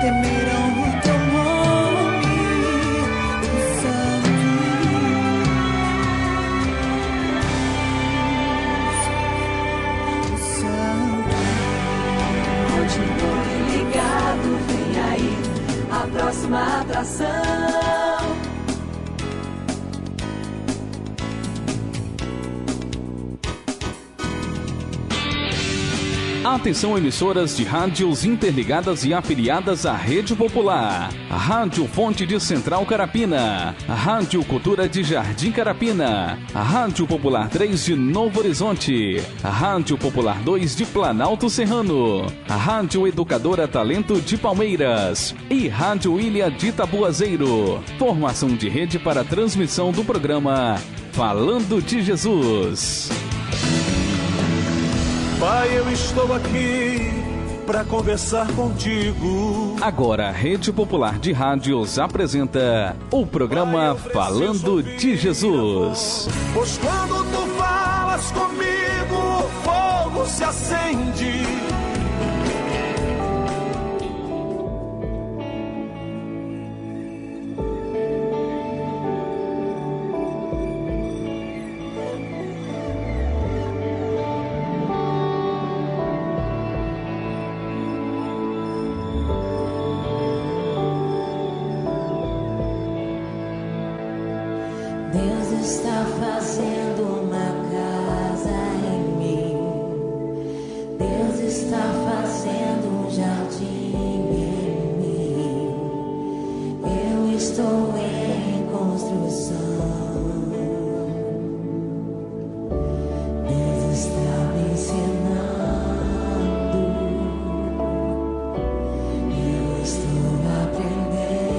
temerão o teu nome, o Santo. Continue ligado, vem aí a próxima atração. Atenção, emissoras de rádios interligadas e afiliadas à Rede Popular. A Rádio Fonte de Central Carapina. A Rádio Cultura de Jardim Carapina. A Rádio Popular 3 de Novo Horizonte. A Rádio Popular 2 de Planalto Serrano. A Rádio Educadora Talento de Palmeiras. E Rádio Ilha de Itabuazeiro. Formação de rede para a transmissão do programa Falando de Jesus. Pai, eu estou aqui para conversar contigo. Agora, a Rede Popular de Rádios apresenta o programa Falando de Jesus. Pois quando tu falas comigo, o fogo se acende. Deus está fazendo uma casa em mim. Deus está fazendo um jardim em mim. Eu estou em construção. Deus está me ensinando. Eu estou aprendendo.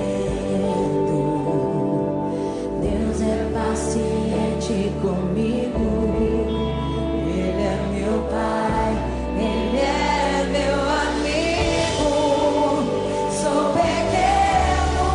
Deus é paciente comigo. Ele é meu pai, ele é meu amigo. Sou pequeno,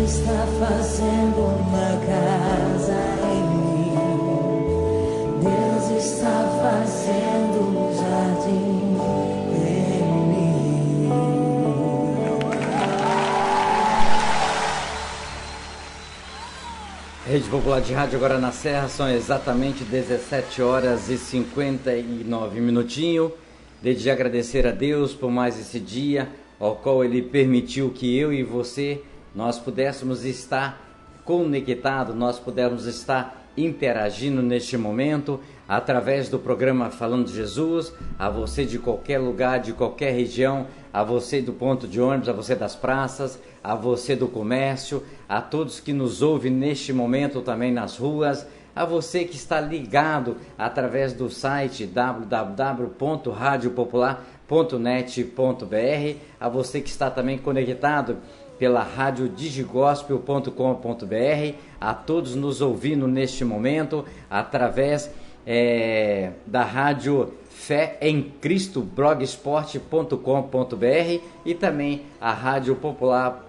está fazendo uma casa em mim. Deus está fazendo um jardim em mim. Rede Popular de Rádio agora na Serra, são exatamente 17 horas e 59 minutinhos. Desde agradecer a Deus por mais esse dia, ao qual Ele permitiu que eu e você, nós pudéssemos estar conectados, nós pudéssemos estar interagindo neste momento, através do programa Falando de Jesus, a você de qualquer lugar, de qualquer região, a você do ponto de ônibus, a você das praças, a você do comércio, a todos que nos ouvem neste momento também nas ruas, a você que está ligado através do site www.radiopopular.net.br, a você que está também conectado pela rádio digigospel.com.br, a todos nos ouvindo neste momento através da rádio Fé em Cristo, blogsport.com.br e também a rádio popular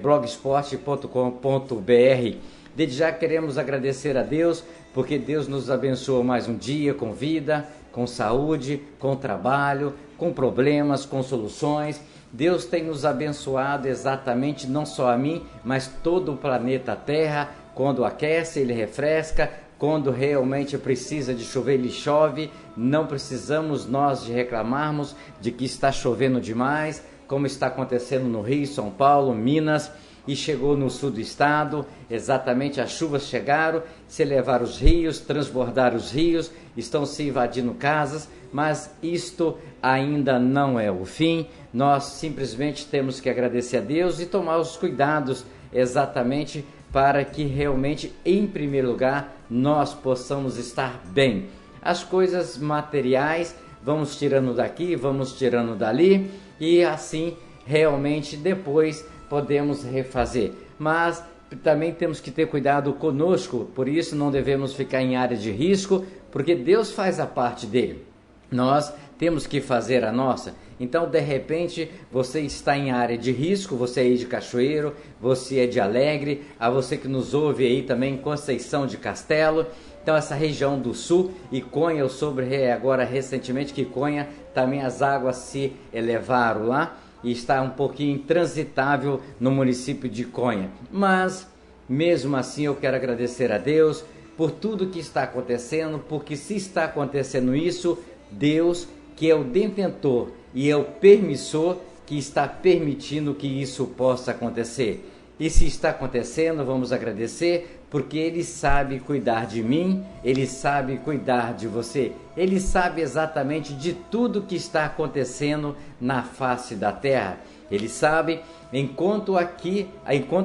blogsport.com.br. Desde já queremos agradecer a Deus, porque Deus nos abençoou mais um dia com vida, com saúde, com trabalho, com problemas, com soluções. Deus tem nos abençoado exatamente, não só a mim, mas todo o planeta Terra. Quando aquece, Ele refresca. Quando realmente precisa de chover, Ele chove. Não precisamos nós de reclamarmos de que está chovendo demais, como está acontecendo no Rio, São Paulo, Minas, e chegou no sul do estado. Exatamente, as chuvas chegaram, se elevaram os rios, transbordaram os rios, estão se invadindo casas, mas isto ainda não é o fim. Nós simplesmente temos que agradecer a Deus e tomar os cuidados exatamente para que realmente, em primeiro lugar, nós possamos estar bem. As coisas materiais, vamos tirando daqui, vamos tirando dali, e assim realmente depois podemos refazer. Mas também temos que ter cuidado conosco, por isso não devemos ficar em área de risco, porque Deus faz a parte dele. Nós temos que fazer a nossa. Então, de repente, você está em área de risco, você é aí de Cachoeiro, você é de Alegre, a você que nos ouve aí também em Conceição de Castelo. Então, essa região do sul, e Conha, eu soube agora recentemente que Conha também as águas se elevaram lá e está um pouquinho intransitável no município de Conha. Mas, mesmo assim, eu quero agradecer a Deus por tudo que está acontecendo, porque se está acontecendo isso, Deus, que é o detentor e é o permissor, que está permitindo que isso possa acontecer. E se está acontecendo, vamos agradecer, porque Ele sabe cuidar de mim, Ele sabe cuidar de você, Ele sabe exatamente de tudo que está acontecendo na face da terra. Ele sabe, enquanto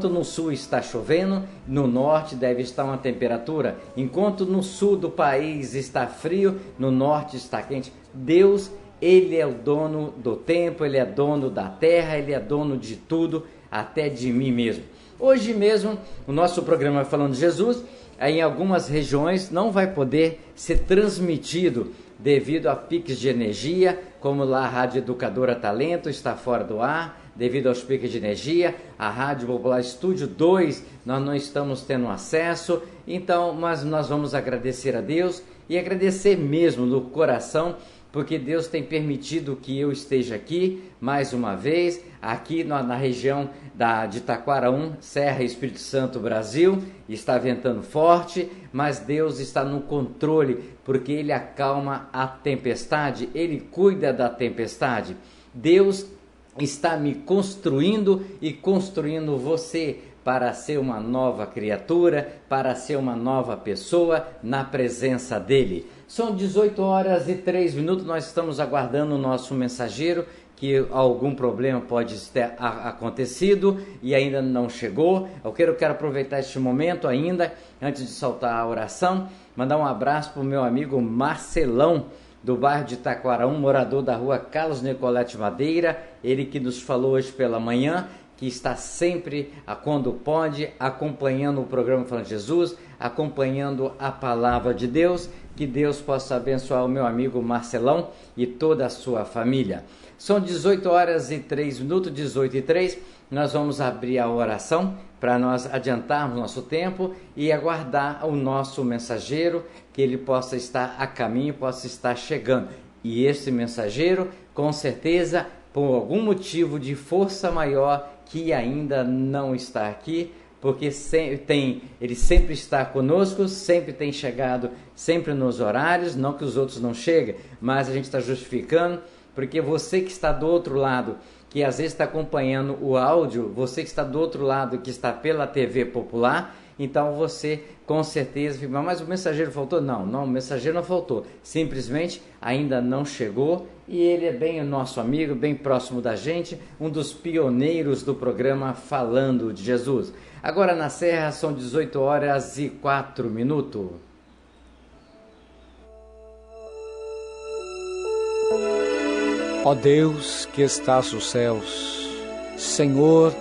no sul está chovendo, no norte deve estar uma temperatura. Enquanto no sul do país está frio, no norte está quente. Deus, Ele é o dono do tempo, Ele é dono da terra, Ele é dono de tudo, até de mim mesmo. Hoje mesmo, o nosso programa Falando de Jesus, em algumas regiões não vai poder ser transmitido devido a piques de energia, como lá a Rádio Educadora Talento está fora do ar, devido aos piques de energia. A Rádio Popular Estúdio 2, nós não estamos tendo acesso. Então, mas nós vamos agradecer a Deus e agradecer mesmo no coração, porque Deus tem permitido que eu esteja aqui mais uma vez, aqui na região de Taquaraum, Serra, Espírito Santo, Brasil. Está ventando forte, mas Deus está no controle, porque Ele acalma a tempestade, Ele cuida da tempestade. Deus está me construindo e construindo você para ser uma nova criatura, para ser uma nova pessoa na presença dEle. São 18 horas e 3 minutos, nós estamos aguardando o nosso mensageiro, que algum problema pode ter acontecido e ainda não chegou. Eu quero aproveitar este momento ainda, antes de soltar a oração, mandar um abraço para o meu amigo Marcelão, do bairro de Taquaraum, morador da rua Carlos Nicolete Madeira, ele que nos falou hoje pela manhã, que está sempre, quando pode, acompanhando o programa Falando de Jesus, acompanhando a palavra de Deus. Que Deus possa abençoar o meu amigo Marcelão e toda a sua família. São 18 horas e 3 minutos, 18 e 3. nós vamos abrir a oração para nós adiantarmos nosso tempo e aguardar o nosso mensageiro, que ele possa estar a caminho, possa estar chegando. E esse mensageiro, com certeza, por algum motivo de força maior, que ainda não está aqui, porque ele sempre está conosco, sempre tem chegado, sempre nos horários, não que os outros não cheguem, mas a gente está justificando, porque você que está do outro lado, que às vezes está acompanhando o áudio, você que está do outro lado, que está pela TV Popular, então você com certeza fica, mas o mensageiro faltou? Não, o mensageiro não faltou, simplesmente ainda não chegou, e ele é bem o nosso amigo, bem próximo da gente, um dos pioneiros do programa Falando de Jesus. Agora na Serra são 18h04. Ó Deus que estás nos céus, Senhor,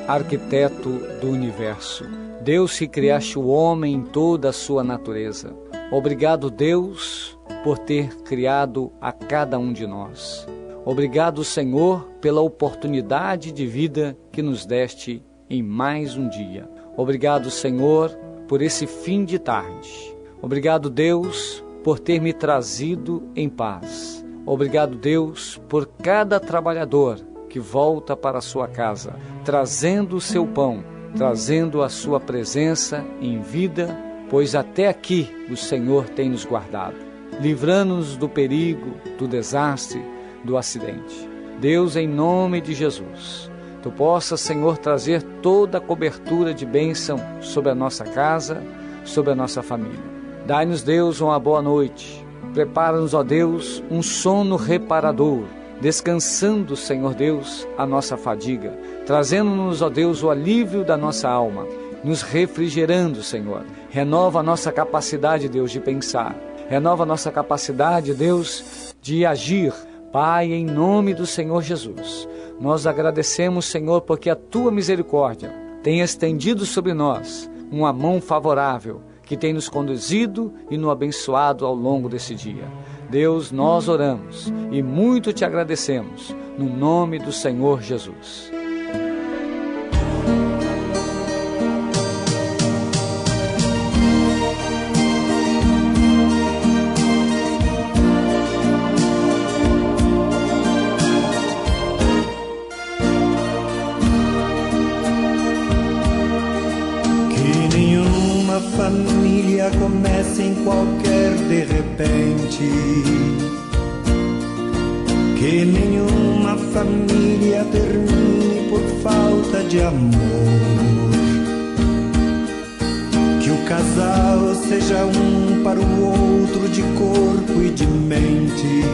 arquiteto do universo, Deus que criaste o homem em toda a sua natureza. Obrigado, Deus, por ter criado a cada um de nós. Obrigado, Senhor, pela oportunidade de vida que nos deste em mais um dia. Obrigado, Senhor, por esse fim de tarde. Obrigado, Deus, por ter me trazido em paz. Obrigado, Deus, por cada trabalhador que volta para a sua casa, trazendo o seu pão, trazendo a sua presença em vida, pois até aqui o Senhor tem nos guardado, livrando-nos do perigo, do desastre, do acidente. Deus, em nome de Jesus, Tu possas, Senhor, trazer toda a cobertura de bênção sobre a nossa casa, sobre a nossa família. Dai-nos, Deus, uma boa noite. Prepara-nos, ó Deus, um sono reparador, descansando, Senhor Deus, a nossa fadiga, trazendo-nos, ó Deus, o alívio da nossa alma, nos refrigerando, Senhor. Renova a nossa capacidade, Deus, de pensar. Renova a nossa capacidade, Deus, de agir. Pai, em nome do Senhor Jesus, nós agradecemos, Senhor, porque a Tua misericórdia tem estendido sobre nós uma mão favorável, que tem nos conduzido e nos abençoado ao longo desse dia. Deus, nós oramos e muito Te agradecemos, no nome do Senhor Jesus. Família começa em qualquer de repente, que nenhuma família termine por falta de amor, que o casal seja um para o outro de corpo e de mente,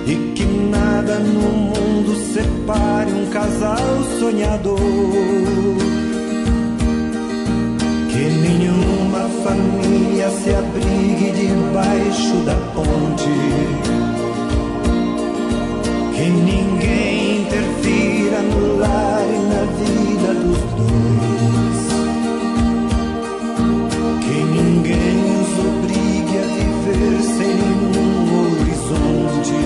e que nada no mundo separe um casal sonhador. Que nenhuma família se abrigue debaixo da ponte, que ninguém interfira no lar e na vida dos dois, que ninguém os obrigue a viver sem nenhum horizonte,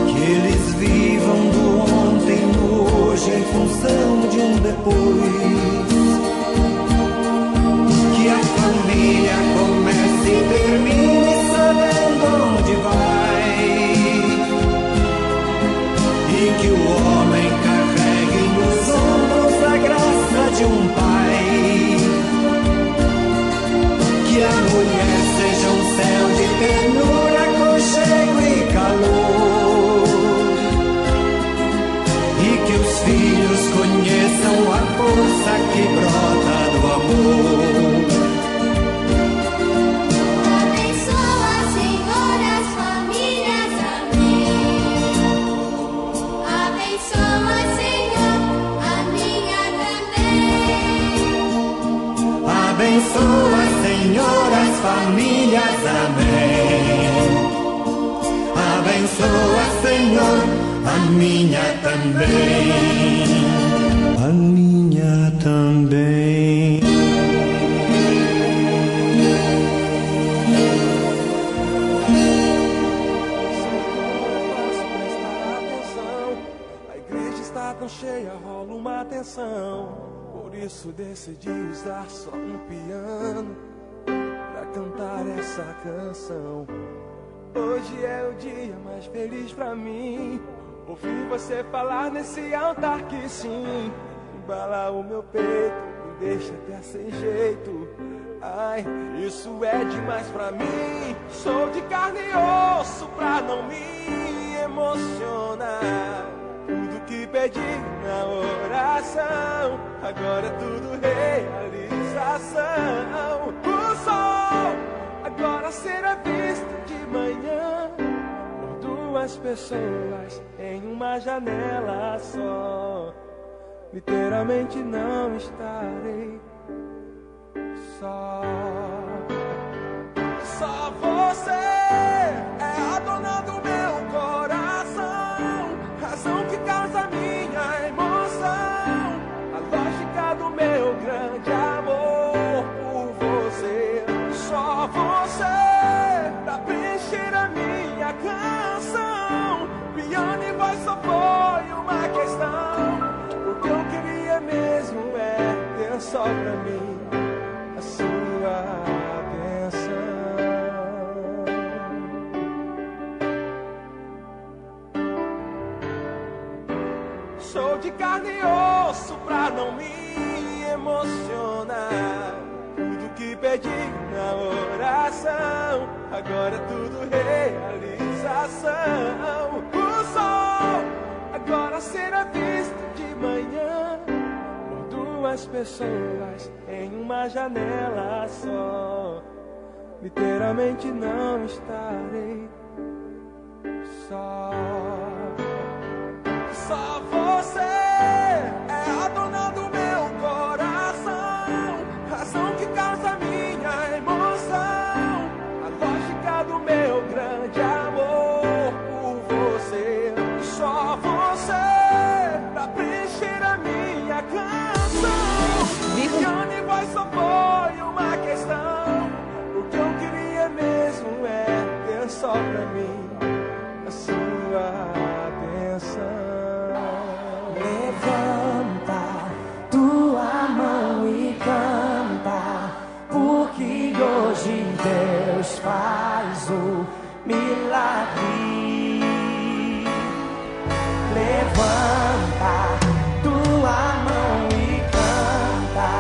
que eles vivam do ontem no hoje em função de um depois. Família comece e termine sabendo onde vai, e que o homem carregue nos ombros a graça de um pai, que a mulher seja um céu de ternura, aconchego e calor, e que os filhos conheçam a força que brota do amor. Abençoa, Senhor, as famílias, amém. Abençoa, Senhor, a minha também. A minha também. Posso prestar atenção. Por isso decidi usar só um piano pra cantar essa canção. Hoje é o dia mais feliz pra mim. Ouvi você falar nesse altar que sim, embala o meu peito, me deixa até sem jeito. Ai, isso é demais pra mim. Sou de carne e osso pra não me emocionar. Tudo que pedi na oração, agora é tudo realização. O sol agora será visto de manhã por duas pessoas em uma janela só. Literalmente não estarei só. Só você é a dona do meu coração, razão que causa minha emoção, a lógica do meu grande amor por você. Só você pra preencher a minha canção. Piano e voz só foi uma questão. O que eu queria mesmo é ter só pra mim a sua atenção. Sou de carne e osso pra não me emocionar. Tudo que pedi na oração, agora é tudo realização. O sol agora será visto de manhã por duas pessoas em uma janela só. Literalmente não estarei só. Só você é a dona do meu coração, razão que causa minha emoção, a lógica do meu grande amor por você. Só você pra preencher a minha canção. Piano e voz só foi uma questão. O que eu queria mesmo é ter só pra mim a sua atenção. Levanta tua mão e canta, porque hoje Deus faz o milagre. Levanta tua mão e canta,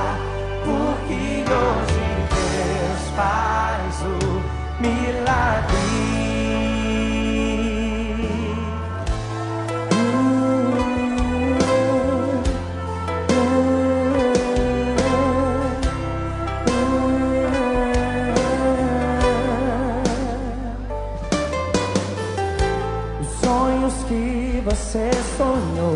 porque hoje Deus faz o milagre. Você sonhou,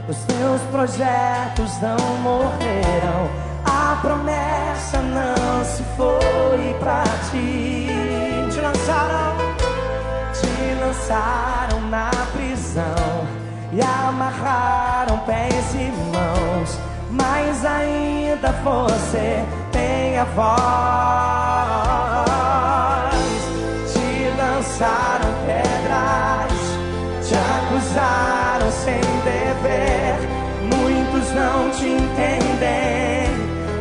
os teus projetos não morreram, a promessa não se foi pra ti. Te lançaram na prisão e amarraram pés e mãos, mas ainda você tem a voz. Te lançaram pedras, te acusaram sem dever, muitos não te entendem,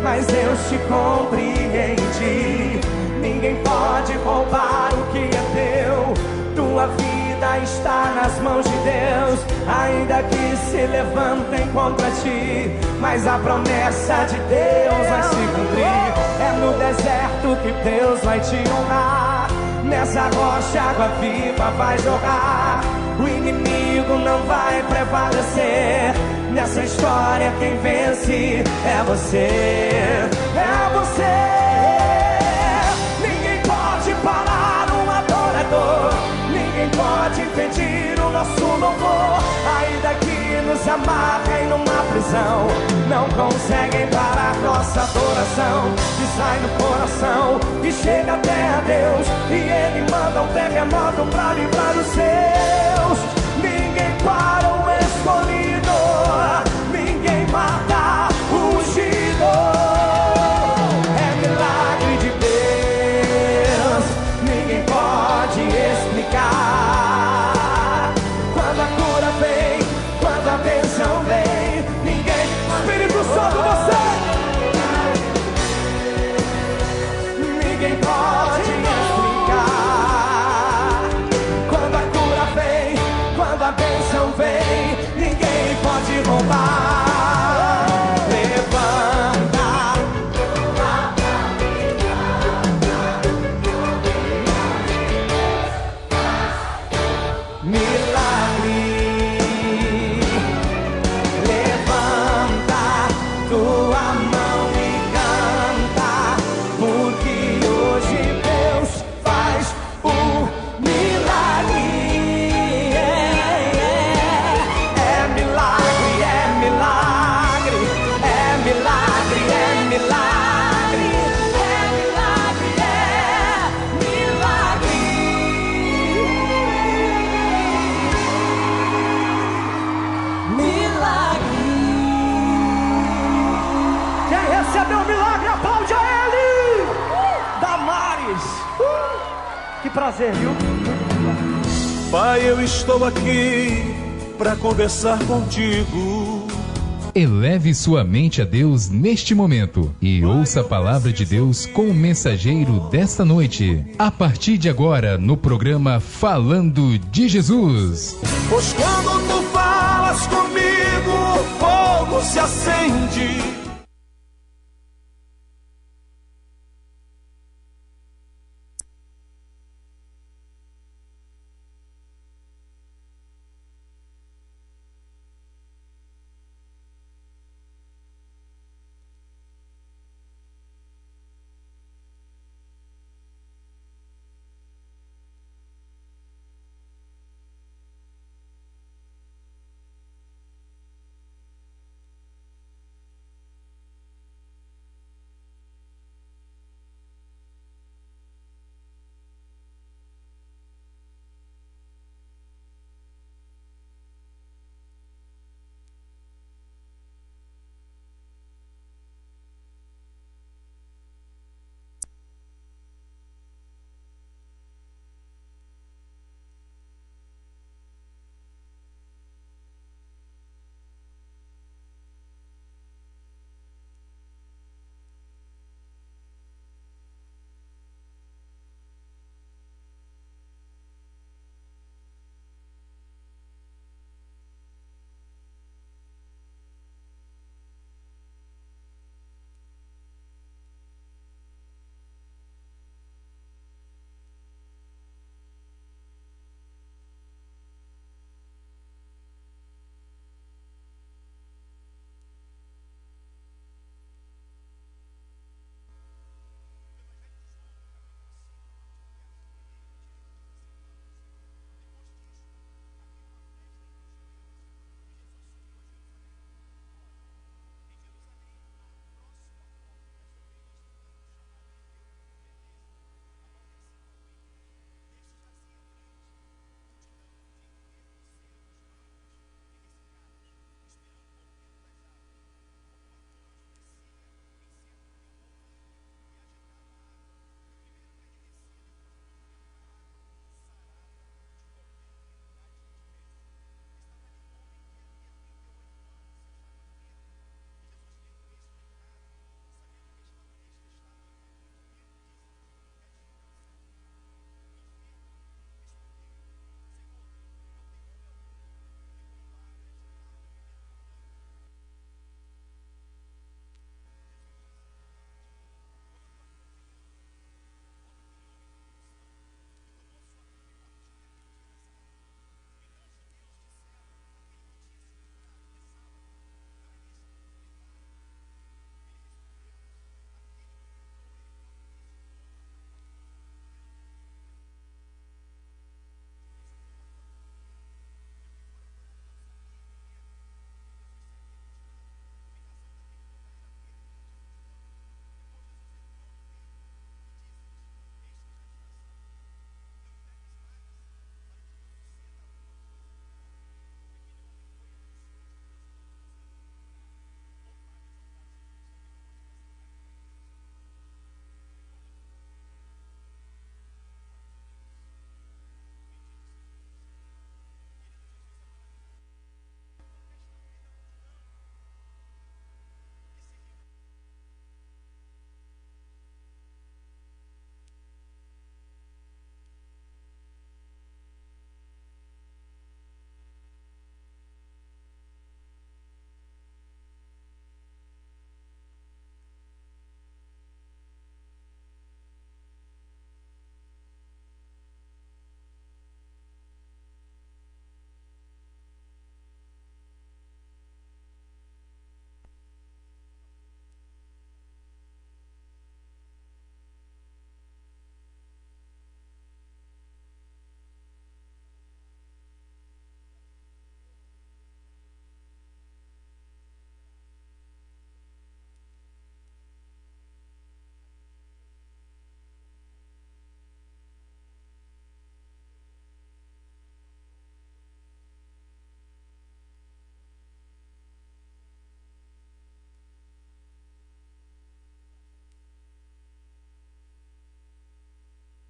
mas Deus te compreende. Ninguém pode roubar o que é teu, tua vida está nas mãos de Deus. Ainda que se levantem contra ti, mas a promessa de Deus vai se cumprir. É no deserto que Deus vai te honrar, nessa rocha água viva vai jorrar. O inimigo não vai prevalecer, nessa história quem vence é você. É você. Ninguém pode parar um adorador, ninguém pode impedir o nosso louvor. Ainda que nos amarrem numa prisão, não conseguem parar nossa adoração, que sai do coração, que chega até a Deus, e Ele manda um terremoto pra livrar os seus. Ninguém para o escolhido, ninguém mata o ungido. É milagre de Deus, ninguém pode explicar. Quando a cura vem, quando a bênção vem, ninguém Que prazer, viu? Pai, eu estou aqui para conversar contigo. Eleve sua mente a Deus neste momento e ouça a palavra de Deus com o mensageiro desta noite. A partir de agora, no programa Falando de Jesus. Pois quando tu falas comigo, o fogo se acende.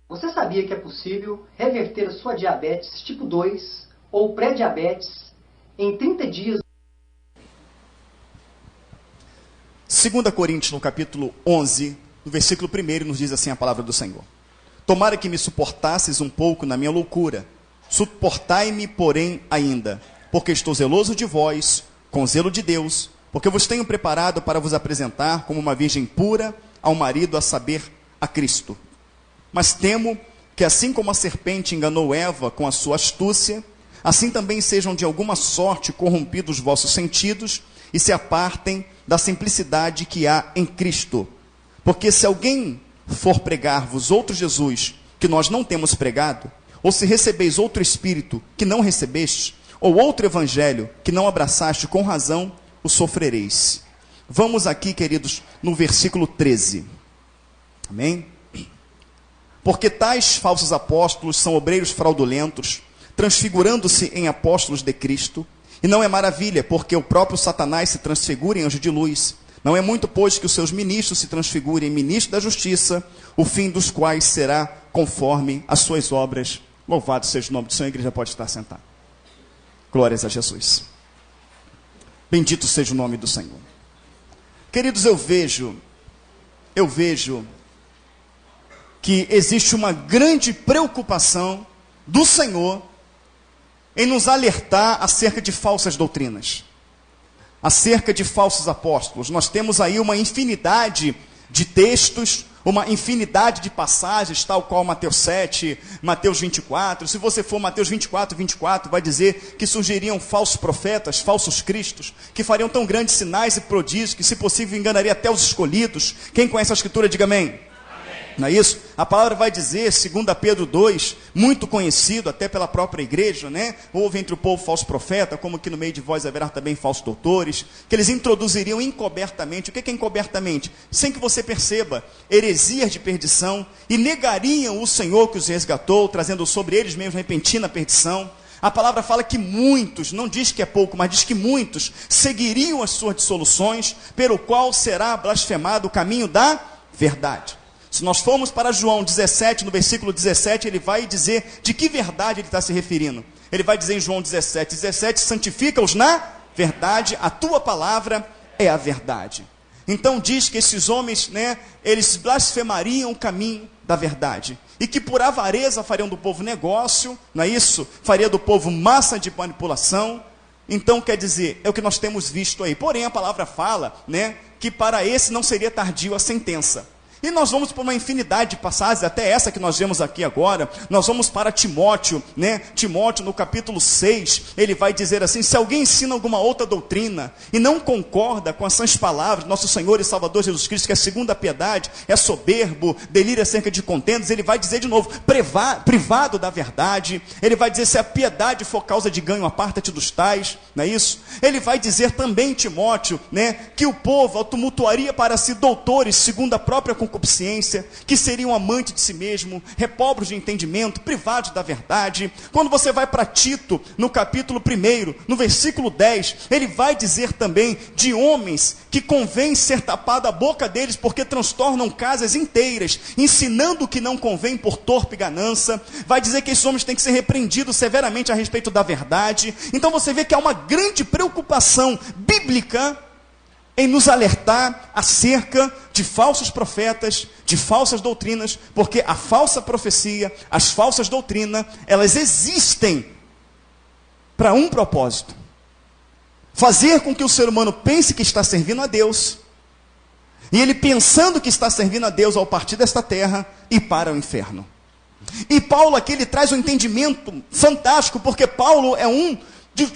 Você sabia que é possível reverter a sua diabetes tipo 2 ou pré-diabetes em 30 dias? 2 Coríntios, no capítulo 11, no versículo 1, nos diz assim a palavra do Senhor. Tomara que me suportasses um pouco na minha loucura. Suportai-me, porém, ainda, porque estou zeloso de vós, com zelo de Deus, porque vos tenho preparado para vos apresentar como uma virgem pura ao marido, a saber, a Cristo. Mas temo que assim como a serpente enganou Eva com a sua astúcia, assim também sejam de alguma sorte corrompidos os vossos sentidos e se apartem da simplicidade que há em Cristo. Porque se alguém for pregar-vos outro Jesus, que nós não temos pregado, ou se recebeis outro Espírito, que não recebeste, ou outro Evangelho, que não abraçaste, com razão o sofrereis. Vamos aqui, queridos, no versículo 13. Amém? Porque tais falsos apóstolos são obreiros fraudulentos, transfigurando-se em apóstolos de Cristo. E não é maravilha, porque o próprio Satanás se transfigura em anjo de luz. Não é muito, pois, que os seus ministros se transfigurem em ministros da justiça, o fim dos quais será conforme as suas obras. Louvado seja o nome do Senhor. A igreja pode estar sentada. Glórias a Jesus. Bendito seja o nome do Senhor. Queridos, eu vejo que existe uma grande preocupação do Senhor em nos alertar acerca de falsas doutrinas, acerca de falsos apóstolos. Nós temos aí uma infinidade de textos, uma infinidade de passagens, tal qual Mateus 7, Mateus 24. Se você for Mateus 24, vai dizer que surgiriam falsos profetas, falsos cristos, que fariam tão grandes sinais e prodígios, que se possível enganaria até os escolhidos. Quem conhece a Escritura, diga amém. Não é isso? A palavra vai dizer, 2 Pedro 2, muito conhecido até pela própria igreja, né? Houve entre o povo falso profeta, como que no meio de vós haverá também falsos doutores, que eles introduziriam encobertamente. O que é encobertamente? Sem que você perceba, heresias de perdição, e negariam o Senhor que os resgatou, trazendo sobre eles mesmo repentina perdição. A palavra fala que muitos, não diz que é pouco, mas diz que muitos seguiriam as suas dissoluções, pelo qual será blasfemado o caminho da verdade. Se nós formos para João 17, no versículo 17, ele vai dizer de que verdade ele está se referindo. Ele vai dizer em João 17, santifica-os na verdade, a tua palavra é a verdade. Então diz que esses homens, né, eles blasfemariam o caminho da verdade. E que por avareza fariam do povo negócio, não é isso? Faria do povo massa de manipulação. Então quer dizer, é o que nós temos visto aí. Porém a palavra fala, né, que para esse não seria tardio a sentença. E nós vamos para uma infinidade de passagens, até essa que nós vemos aqui agora. Nós vamos para Timóteo, né? Timóteo no capítulo 6, ele vai dizer assim: se alguém ensina alguma outra doutrina e não concorda com as sãs palavras do nosso Senhor e Salvador Jesus Cristo, que é segundo a piedade, é soberbo, delira acerca de contendas, ele vai dizer de novo, privado da verdade. Ele vai dizer, se a piedade for causa de ganho, aparta-te dos tais, não é isso? Ele vai dizer também, Timóteo, né, que o povo tumultuaria para si doutores, segundo a própria concupiscência, que seriam amantes de si mesmo, repobros de entendimento, privados da verdade. Quando você vai para Tito, no capítulo 1, no versículo 10, ele vai dizer também de homens que convém ser tapada a boca deles, porque transtornam casas inteiras, ensinando o que não convém por torpe ganância. Vai dizer que esses homens têm que ser repreendidos severamente a respeito da verdade. Então você vê que há uma grande preocupação bíblica em nos alertar acerca de falsos profetas, de falsas doutrinas, porque a falsa profecia, as falsas doutrinas, elas existem para um propósito: fazer com que o ser humano pense que está servindo a Deus, e ele pensando que está servindo a Deus ao partir desta terra, ir para o inferno. E Paulo aqui, ele traz um entendimento fantástico, porque Paulo é um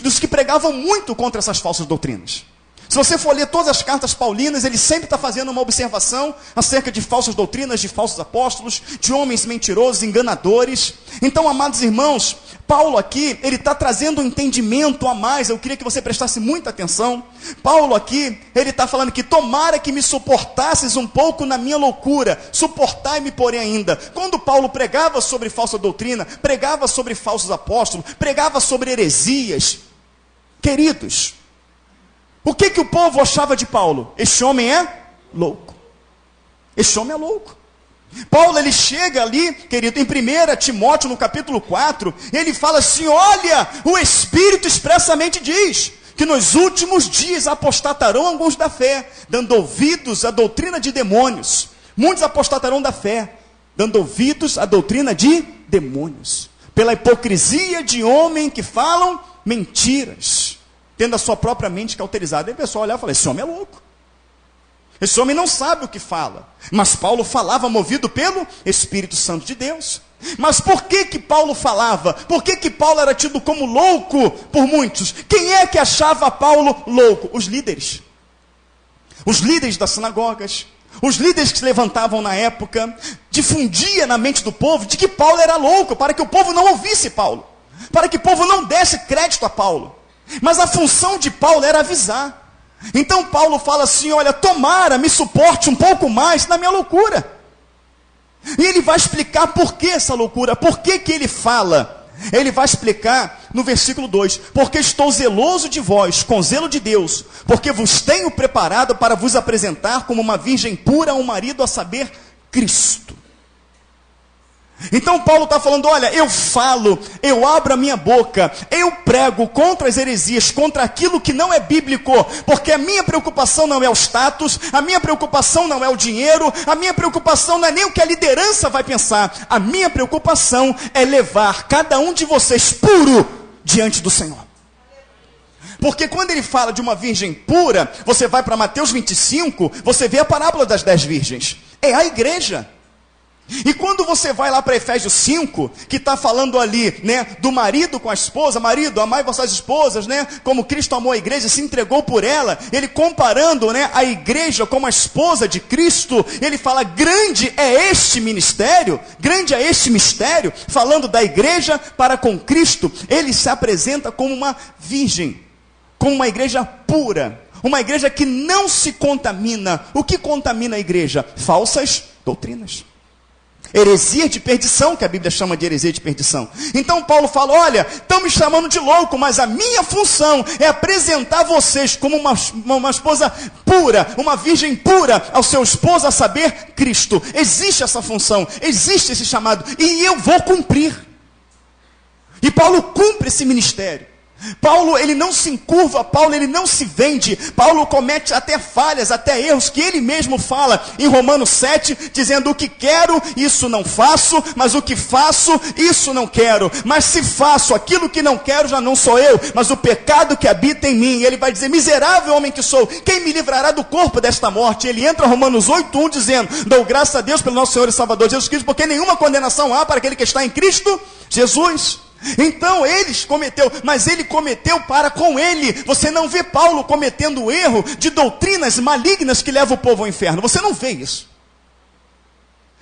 dos que pregavam muito contra essas falsas doutrinas. Se você for ler todas as cartas paulinas, ele sempre está fazendo uma observação acerca de falsas doutrinas, de falsos apóstolos, de homens mentirosos, enganadores. Então, amados irmãos, Paulo aqui, ele está trazendo um entendimento a mais. Eu queria que você prestasse muita atenção. Paulo aqui, ele está falando que tomara que me suportasses um pouco na minha loucura, suportai-me porém ainda. Quando Paulo pregava sobre falsa doutrina, pregava sobre falsos apóstolos, pregava sobre heresias, queridos, o que o povo achava de Paulo? Este homem é louco. Este homem é louco. Paulo, ele chega ali, querido, em 1 Timóteo, no capítulo 4, ele fala assim, olha, o Espírito expressamente diz que nos últimos dias apostatarão alguns da fé, dando ouvidos à doutrina de demônios. Muitos apostatarão da fé, dando ouvidos à doutrina de demônios, pela hipocrisia de homem que falam mentiras, tendo a sua própria mente cauterizada. Aí o pessoal olhava e falava, esse homem é louco. Esse homem não sabe o que fala. Mas Paulo falava movido pelo Espírito Santo de Deus. Mas por que Paulo falava? Por que Paulo era tido como louco por muitos? Quem é que achava Paulo louco? Os líderes. Os líderes das sinagogas. Os líderes que se levantavam na época. Difundia na mente do povo de que Paulo era louco, para que o povo não ouvisse Paulo. Para que o povo não desse crédito a Paulo. Mas a função de Paulo era avisar. Então Paulo fala assim, olha, tomara me suporte um pouco mais na minha loucura. E ele vai explicar por que essa loucura, por que ele fala. Ele vai explicar no versículo 2, porque estou zeloso de vós, com zelo de Deus, porque vos tenho preparado para vos apresentar como uma virgem pura a um marido, a saber, Cristo. Então Paulo está falando, olha, eu falo, eu abro a minha boca, eu prego contra as heresias, contra aquilo que não é bíblico, porque a minha preocupação não é o status, a minha preocupação não é o dinheiro, a minha preocupação não é nem o que a liderança vai pensar, a minha preocupação é levar cada um de vocês puro diante do Senhor. Porque quando ele fala de uma virgem pura, você vai para Mateus 25, você vê a parábola das 10 virgens, é a igreja. E quando você vai lá para Efésios 5, que está falando ali, né, do marido com a esposa, marido, amai vossas esposas, né, como Cristo amou a igreja, se entregou por ela, ele comparando, né, a igreja como a esposa de Cristo, ele fala, grande é este ministério, falando da igreja para com Cristo, ele se apresenta como uma virgem, como uma igreja pura, uma igreja que não se contamina. O que contamina a igreja? Falsas doutrinas. Heresia de perdição, que a Bíblia chama de heresia de perdição. Então Paulo fala, olha, estão me chamando de louco, mas a minha função é apresentar vocês como uma esposa pura, uma virgem pura ao seu esposo, a saber, Cristo. Existe essa função, existe esse chamado, e eu vou cumprir. E Paulo cumpre esse ministério. Paulo, ele não se encurva, Paulo, ele não se vende, Paulo comete até falhas, até erros, que ele mesmo fala em Romanos 7, dizendo, o que quero, isso não faço, mas o que faço, isso não quero, mas se faço aquilo que não quero, já não sou eu, mas o pecado que habita em mim. Ele vai dizer, miserável homem que sou, quem me livrará do corpo desta morte? Ele entra em Romanos 8:1 dizendo, dou graças a Deus pelo nosso Senhor e Salvador Jesus Cristo, porque nenhuma condenação há para aquele que está em Cristo Jesus. Então eles cometeu, mas ele cometeu para com ele. Você não vê Paulo cometendo o erro de doutrinas malignas que levam o povo ao inferno. Você não vê isso.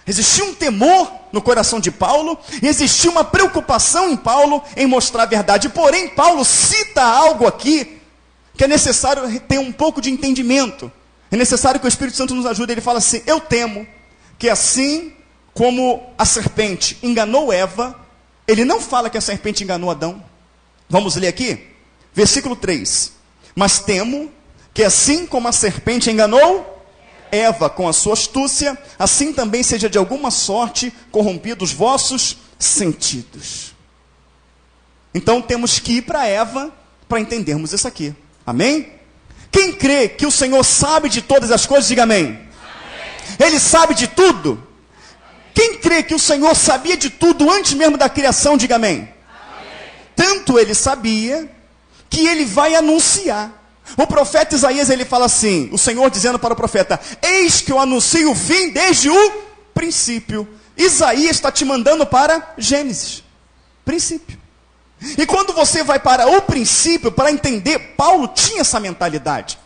Existia um temor no coração de Paulo, e existia uma preocupação em Paulo em mostrar a verdade. Porém, Paulo cita algo aqui que é necessário ter um pouco de entendimento. É necessário que o Espírito Santo nos ajude. Ele fala assim, eu temo que assim como a serpente enganou Eva, ele não fala que a serpente enganou Adão. Vamos ler aqui? Versículo 3. Mas temo que assim como a serpente enganou Eva com a sua astúcia, assim também seja de alguma sorte corrompidos os vossos sentidos. Então temos que ir para Eva para entendermos isso aqui. Amém? Quem crê que o Senhor sabe de todas as coisas, diga amém. Amém. Ele sabe de tudo. Quem crê que o Senhor sabia de tudo antes mesmo da criação, diga amém. Amém. Tanto ele sabia que ele vai anunciar. O profeta Isaías, ele fala assim, o Senhor dizendo para o profeta, eis que eu anuncio o fim desde o princípio. Isaías está te mandando para Gênesis, princípio. E quando você vai para o princípio, para entender, Paulo tinha essa mentalidade.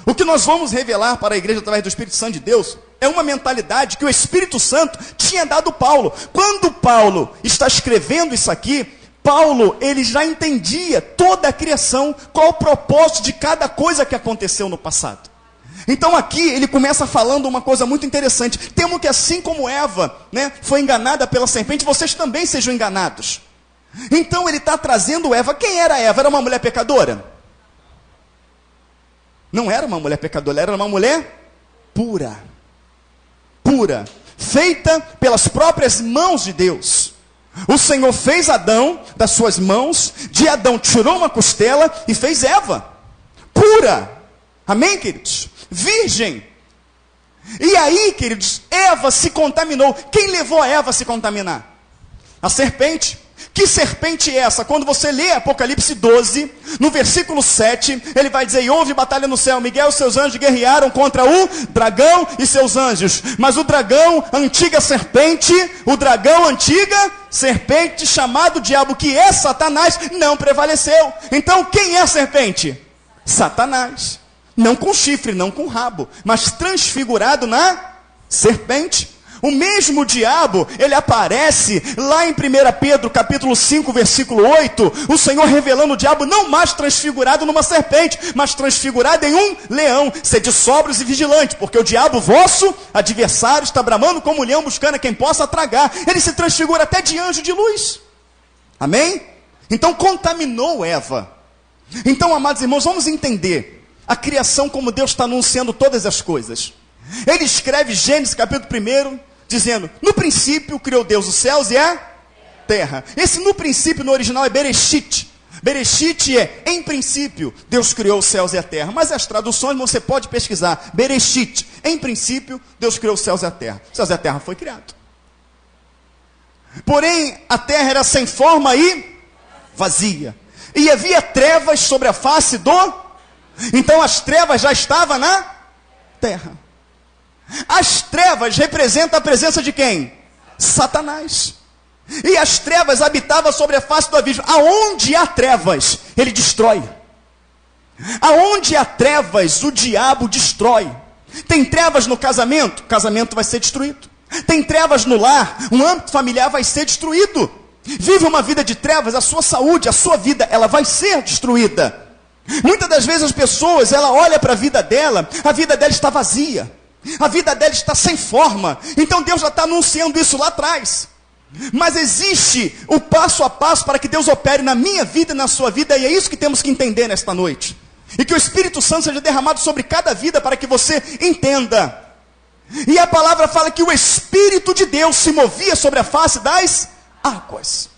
O que nós vamos revelar para a igreja através do Espírito Santo de Deus é uma mentalidade que o Espírito Santo tinha dado a Paulo. Quando Paulo está escrevendo isso aqui, Paulo, ele já entendia toda a criação, qual o propósito de cada coisa que aconteceu no passado. Então aqui ele começa falando uma coisa muito interessante. Temo que assim como Eva, né, foi enganada pela serpente, vocês também sejam enganados. Então ele está trazendo Eva. Quem era Eva? Era uma mulher pecadora? Não era uma mulher pecadora, era uma mulher pura. Pura. feita pelas próprias mãos de Deus. O Senhor fez Adão das suas mãos, de Adão tirou uma costela e fez Eva, pura. Amém, queridos? Virgem. E aí, queridos, Eva se contaminou. Quem levou a Eva a se contaminar? A serpente. Que serpente é essa? Quando você lê Apocalipse 12, no versículo 7, ele vai dizer: e houve batalha no céu, Miguel e seus anjos guerrearam contra o dragão e seus anjos. Mas o dragão, a antiga serpente, chamado diabo, que é Satanás, não prevaleceu. Então quem é a serpente? Satanás. Não com chifre, não com rabo, mas transfigurado na serpente. O mesmo diabo, ele aparece lá em 1 Pedro, capítulo 5, versículo 8, o Senhor revelando o diabo não mais transfigurado numa serpente, mas transfigurado em um leão. Sede sóbrios e vigilantes, porque o diabo vosso adversário está bramando como um leão, buscando a quem possa tragar. Ele se transfigura até de anjo de luz. Amém? Então contaminou Eva. Então, amados irmãos, vamos entender a criação como Deus está anunciando todas as coisas. Ele escreve Gênesis capítulo 1, dizendo: no princípio criou Deus os céus e a terra. Esse no princípio no original é Bereshit. Bereshit é em princípio Deus criou os céus e a terra. Mas as traduções você pode pesquisar. Bereshit, em princípio Deus criou os céus e a terra. Os céus e a terra foi criado. Porém a terra era sem forma e vazia. E havia trevas sobre a face do... Então as trevas já estavam na terra. As trevas representam a presença de quem? Satanás. E as trevas habitavam sobre a face do abismo. Aonde há trevas, ele destrói. Aonde há trevas, o diabo destrói. Tem trevas no casamento, o casamento vai ser destruído. Tem trevas no lar, um âmbito familiar vai ser destruído. Vive uma vida de trevas, a sua saúde, a sua vida, ela vai ser destruída. Muitas das vezes as pessoas, ela olha para a vida dela está vazia. A vida dela está sem forma. Então Deus já está anunciando isso lá atrás. Mas existe o passo a passo para que Deus opere na minha vida e na sua vida. E é isso que temos que entender nesta noite. E que o Espírito Santo seja derramado sobre cada vida para que você entenda. E a palavra fala que o Espírito de Deus se movia sobre a face das águas.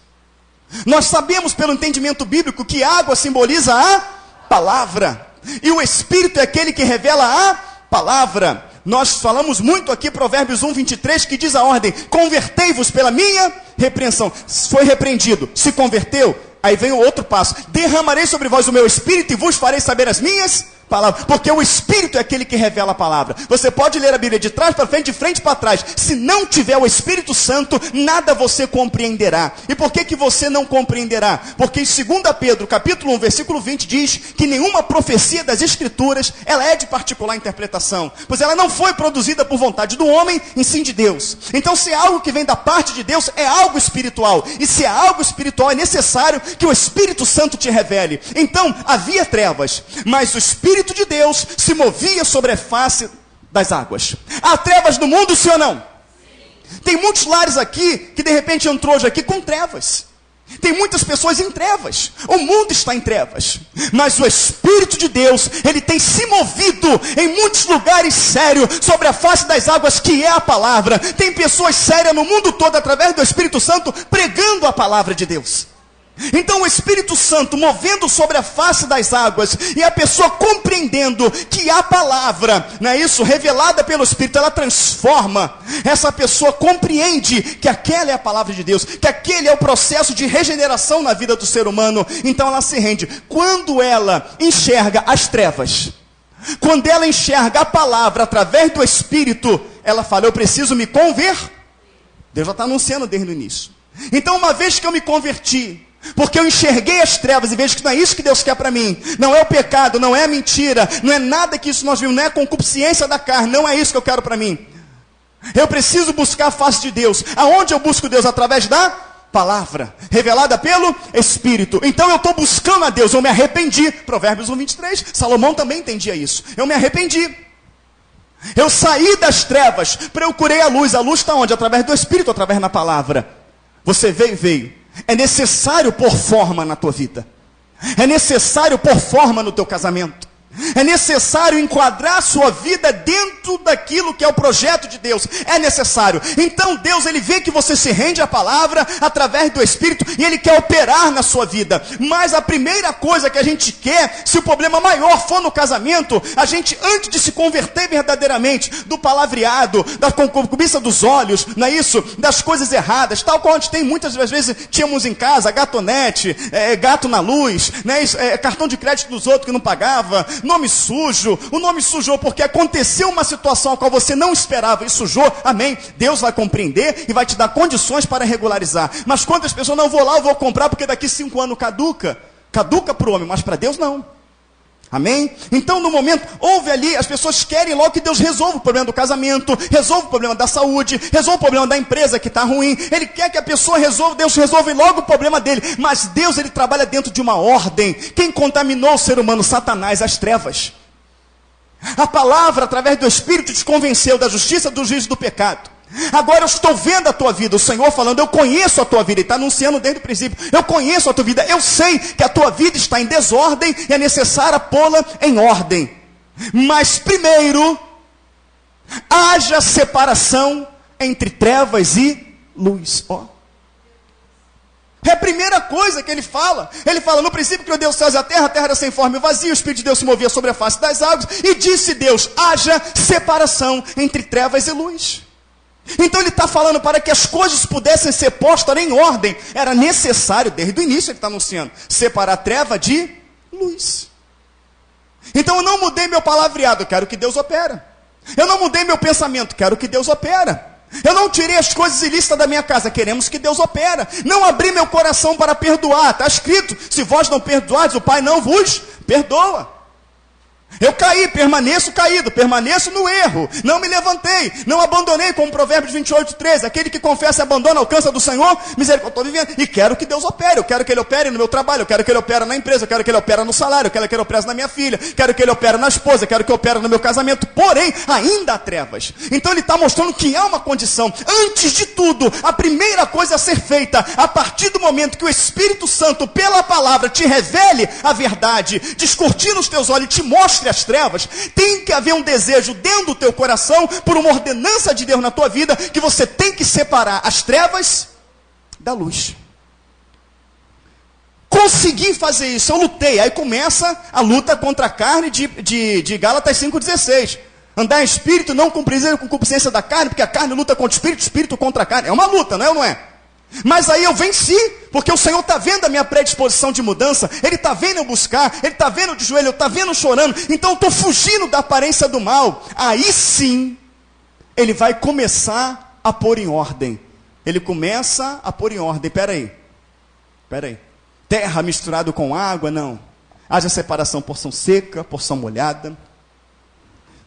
Nós sabemos pelo entendimento bíblico que água simboliza a palavra. E o Espírito é aquele que revela a palavra. Nós falamos muito aqui, Provérbios 1, 23, que diz a ordem: convertei-vos pela minha repreensão. Foi repreendido, se converteu, aí vem o outro passo: derramarei sobre vós o meu Espírito e vos farei saber as minhas palavra, porque o Espírito é aquele que revela a palavra. Você pode ler a Bíblia de trás para frente, de frente para trás. Se não tiver o Espírito Santo, nada você compreenderá. E por que você não compreenderá? Porque em 2 Pedro, capítulo 1, versículo 20, diz que nenhuma profecia das Escrituras, ela é de particular interpretação, pois ela não foi produzida por vontade do homem, e sim de Deus. Então, se é algo que vem da parte de Deus, é algo espiritual. E se é algo espiritual, é necessário que o Espírito Santo te revele. Então, havia trevas, mas o Espírito de Deus se movia sobre a face das águas. Há trevas no mundo, sim ou não? Sim. Tem muitos lares aqui que de repente entrou hoje aqui com trevas. Tem muitas pessoas em trevas. O mundo está em trevas. Mas o Espírito de Deus, ele tem se movido em muitos lugares sérios sobre a face das águas, que é a palavra. Tem pessoas sérias no mundo todo através do Espírito Santo pregando a palavra de Deus. Então o Espírito Santo movendo sobre a face das águas, e a pessoa compreendendo que a palavra, não é isso, revelada pelo Espírito, ela transforma. Essa pessoa compreende que aquela é a palavra de Deus, que aquele é o processo de regeneração na vida do ser humano. Então ela se rende. Quando ela enxerga as trevas, quando ela enxerga a palavra através do Espírito, ela fala: eu preciso me converter. Deus já está anunciando desde o início. Então, uma vez que eu me converti, porque eu enxerguei as trevas e vejo que não é isso que Deus quer para mim, não é o pecado, não é a mentira, não é nada que isso nós vimos, não é a concupiscência da carne, não é isso que eu quero para mim. Eu preciso buscar a face de Deus. Aonde eu busco Deus? Através da palavra, revelada pelo Espírito. Então eu estou buscando a Deus, eu me arrependi. Provérbios 1, 23, Salomão também entendia isso. Eu me arrependi. Eu saí das trevas, procurei a luz está onde? Através do Espírito, através da palavra. Você veio. É necessário pôr forma na tua vida. É necessário pôr forma no teu casamento. É necessário enquadrar a sua vida dentro daquilo que é o projeto de Deus. É necessário. Então Deus, ele vê que você se rende à palavra através do Espírito e ele quer operar na sua vida. Mas a primeira coisa que a gente quer, se o problema maior for no casamento, a gente, antes de se converter verdadeiramente do palavreado, da concupiscência dos olhos, não é isso? Das coisas erradas, tal qual a gente tem muitas vezes, tínhamos em casa, gatonete, gato na luz, né? Cartão de crédito dos outros que não pagava, nome sujo. O nome sujou porque aconteceu uma situação a qual você não esperava e sujou, amém? Deus vai compreender e vai te dar condições para regularizar. Mas quantas pessoas, não vou lá, eu vou comprar porque daqui 5 anos caduca para o homem, mas para Deus não. Amém? Então no momento, houve ali, as pessoas querem logo que Deus resolva o problema do casamento, resolva o problema da saúde, resolva o problema da empresa que está ruim. Ele quer que a pessoa resolva, Deus resolve logo o problema dele. Mas Deus, ele trabalha dentro de uma ordem. Quem contaminou o ser humano? Satanás, as trevas. A palavra, através do Espírito, te convenceu da justiça, do juízo e do pecado. Agora eu estou vendo a tua vida, o Senhor falando, eu conheço a tua vida, Ele está anunciando desde o princípio, eu conheço a tua vida, eu sei que a tua vida está em desordem e é necessário pô-la em ordem. Mas primeiro, haja separação entre trevas e luz. É a primeira coisa que ele fala. Ele fala, no princípio criou Deus os céus e a terra era sem forma e vazia, o Espírito de Deus se movia sobre a face das águas, e disse Deus, haja separação entre trevas e luz. Então ele está falando, para que as coisas pudessem ser postas em ordem, era necessário, desde o início ele está anunciando, separar a treva de luz. Então eu não mudei meu palavreado, quero que Deus opera. Eu não mudei meu pensamento, quero que Deus opera. Eu não tirei as coisas ilícitas da minha casa, queremos que Deus opera. Não abri meu coração para perdoar, está escrito, se vós não perdoardes, o Pai não vos perdoa. Eu caí, permaneço caído, permaneço no erro, não me levantei, não abandonei, como Provérbios 28:13, aquele que confessa e abandona alcança do Senhor, misericórdia, estou vivendo, e quero que Deus opere, eu quero que Ele opere no meu trabalho, eu quero que Ele opere na empresa, eu quero que Ele opere no salário, eu quero que Ele opere na minha filha, quero que Ele opere na esposa, eu quero que Ele opere no meu casamento, porém, ainda há trevas. Então Ele está mostrando que há uma condição, antes de tudo, a primeira coisa a ser feita, a partir do momento que o Espírito Santo, pela palavra, te revele a verdade, descortina os teus olhos e te mostre as trevas, tem que haver um desejo dentro do teu coração, por uma ordenança de Deus na tua vida, que você tem que separar as trevas da luz. Consegui fazer isso, eu lutei, aí começa a luta contra a carne de Gálatas 5:16. Andar em espírito, não cumprir com concupiscência da carne, porque a carne luta contra o espírito, o espírito contra a carne. É uma luta, não é ou não é? Mas aí eu venci, porque o Senhor está vendo a minha predisposição de mudança, Ele está vendo eu buscar, Ele está vendo de joelho, está vendo chorando, então eu estou fugindo da aparência do mal. Aí sim, Ele vai começar a pôr em ordem. Ele começa a pôr em ordem, peraí. Terra misturado com água, não. Haja separação, porção seca, porção molhada.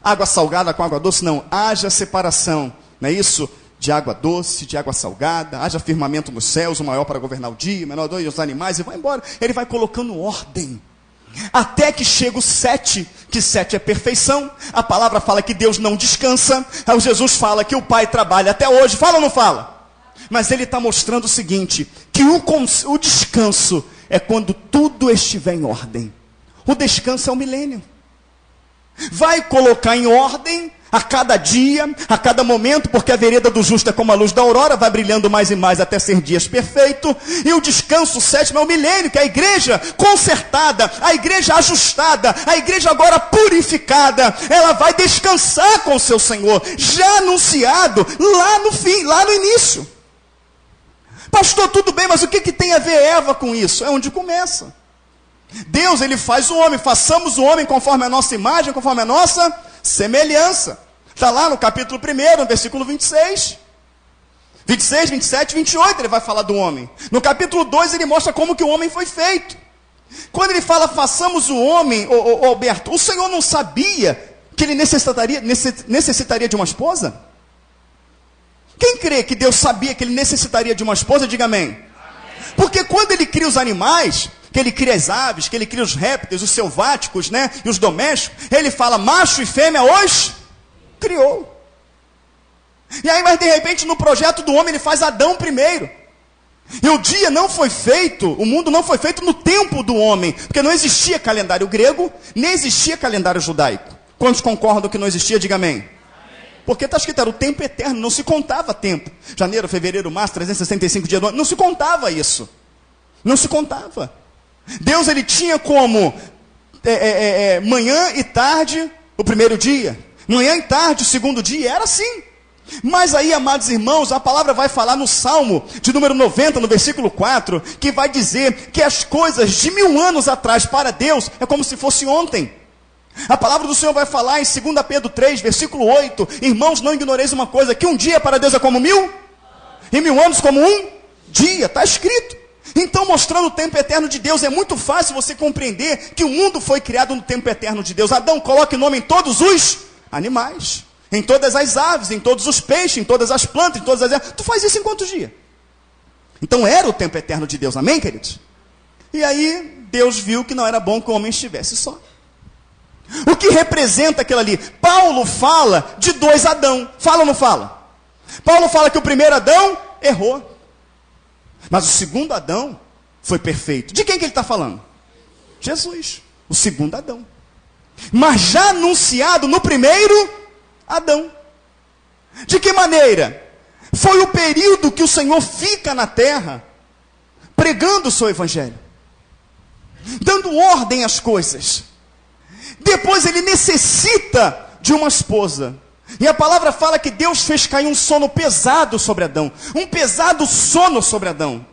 Água salgada com água doce, não. Haja separação, não é isso? De água doce, de água salgada, haja firmamento nos céus, o maior para governar o dia, o menor dos animais, e vai embora. Ele vai colocando ordem, até que chega o 7, que 7 é perfeição. A palavra fala que Deus não descansa, aí Jesus fala que o Pai trabalha até hoje, fala ou não fala? Mas ele está mostrando o seguinte, que o descanso é quando tudo estiver em ordem. O descanso é o milênio. Vai colocar em ordem a cada dia, a cada momento, porque a vereda do justo é como a luz da aurora, vai brilhando mais e mais até ser dias perfeito. E o descanso sétimo é o milênio, que é a igreja consertada, a igreja ajustada, a igreja agora purificada, ela vai descansar com o seu Senhor, já anunciado lá no fim, lá no início. Pastor, tudo bem, mas o que tem a ver Eva com isso? É onde começa. Deus, ele faz o homem, façamos o homem conforme a nossa imagem, conforme a nossa semelhança. Está lá no capítulo 1, no versículo 26. 26, 27, 28, ele vai falar do homem. No capítulo 2, ele mostra como que o homem foi feito. Quando ele fala, façamos o homem, Alberto, o Senhor não sabia que ele necessitaria de uma esposa? Quem crê que Deus sabia que ele necessitaria de uma esposa, diga amém. Porque quando ele cria os animais, que ele cria as aves, que ele cria os répteis, os selváticos, né, e os domésticos, ele fala, macho e fêmea os criou. E aí, mas de repente, no projeto do homem, ele faz Adão primeiro. E o dia não foi feito, o mundo não foi feito no tempo do homem, porque não existia calendário grego, nem existia calendário judaico. Quantos concordam que não existia? Diga amém. Porque está escrito, era o tempo eterno, não se contava tempo. Janeiro, fevereiro, março, 365 dias do ano, não se contava isso. Não se contava. Deus, ele tinha como manhã e tarde o primeiro dia, manhã e tarde o segundo dia, era assim. Mas aí, amados irmãos, a palavra vai falar no Salmo de número 90, no versículo 4, que vai dizer que as coisas de 1000 anos atrás para Deus é como se fosse ontem. A palavra do Senhor vai falar em 2 Pedro 3, versículo 8, irmãos, não ignoreis uma coisa, que um dia para Deus é como 1000, e 1000 anos como um dia, está escrito. Então, mostrando o tempo eterno de Deus, é muito fácil você compreender que o mundo foi criado no tempo eterno de Deus. Adão, coloque nome em todos os animais, em todas as aves, em todos os peixes, em todas as plantas, em todas as ervas. Tu faz isso em quantos dias? Então era o tempo eterno de Deus, amém, queridos? E aí, Deus viu que não era bom que o homem estivesse só. O que representa aquilo ali? Paulo fala de 2 Adão. Fala ou não fala? Paulo fala que o primeiro Adão errou. Mas o segundo Adão foi perfeito. De quem que ele está falando? Jesus, o segundo Adão. Mas já anunciado no primeiro Adão. De que maneira? Foi o período que o Senhor fica na terra, pregando o seu evangelho, dando ordem às coisas. Depois ele necessita de uma esposa. E a palavra fala que Deus fez cair um sono pesado sobre Adão. Um pesado sono sobre Adão.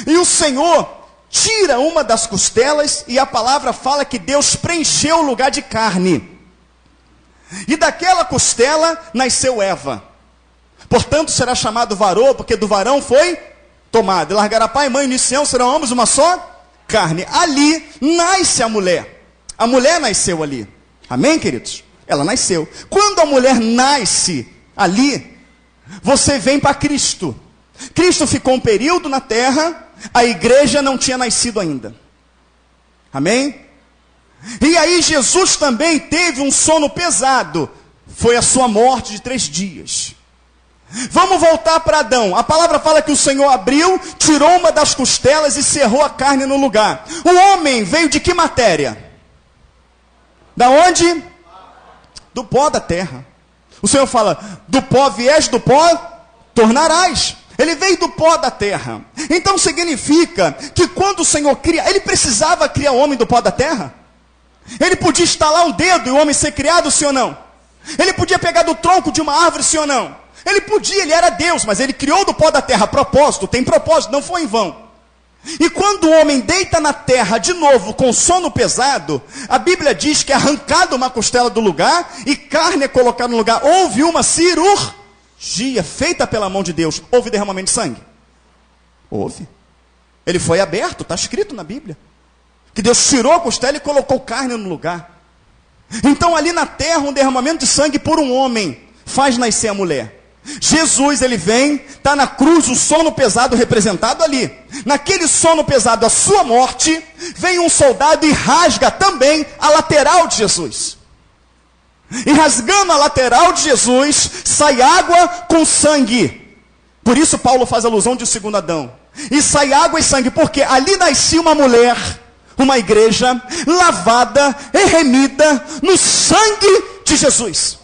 E o Senhor tira uma das costelas e a palavra fala que Deus preencheu o lugar de carne. E daquela costela nasceu Eva. Portanto será chamado varão, porque do varão foi tomado. E largará pai, mãe e inicião, serão ambos uma só carne. Ali nasce a mulher. A mulher nasceu ali. Amém, queridos? Ela nasceu. Quando a mulher nasce ali, você vem para Cristo. Cristo ficou um período na terra, a igreja não tinha nascido ainda. Amém? E aí Jesus também teve um sono pesado. Foi a sua morte de 3 dias. Vamos voltar para Adão. A palavra fala que o Senhor abriu, tirou uma das costelas e cerrou a carne no lugar. O homem veio de que matéria? Da onde? Do pó da terra. O Senhor fala, do pó vieste, do pó tornarás. Ele veio do pó da terra. Então significa que quando o Senhor cria, ele precisava criar o homem do pó da terra? Ele podia estalar um dedo e o homem ser criado, sim ou não? Ele podia pegar do tronco de uma árvore, sim ou não? Ele podia, ele era Deus, mas ele criou do pó da terra. Propósito, tem propósito, não foi em vão. E quando o homem deita na terra de novo com sono pesado, a Bíblia diz que é arrancada uma costela do lugar e carne é colocada no lugar. Houve uma cirurgia feita pela mão de Deus. Houve derramamento de sangue? Houve. Ele foi aberto, está escrito na Bíblia. Que Deus tirou a costela e colocou carne no lugar. Então ali na terra um derramamento de sangue por um homem faz nascer a mulher. Jesus, ele vem, está na cruz, o sono pesado representado ali. Naquele sono pesado, a sua morte, vem um soldado e rasga também a lateral de Jesus. E rasgando a lateral de Jesus, sai água com sangue. Por isso Paulo faz alusão de 2 Adão. E sai água e sangue, porque ali nascia uma mulher, uma igreja, lavada e remida no sangue de Jesus.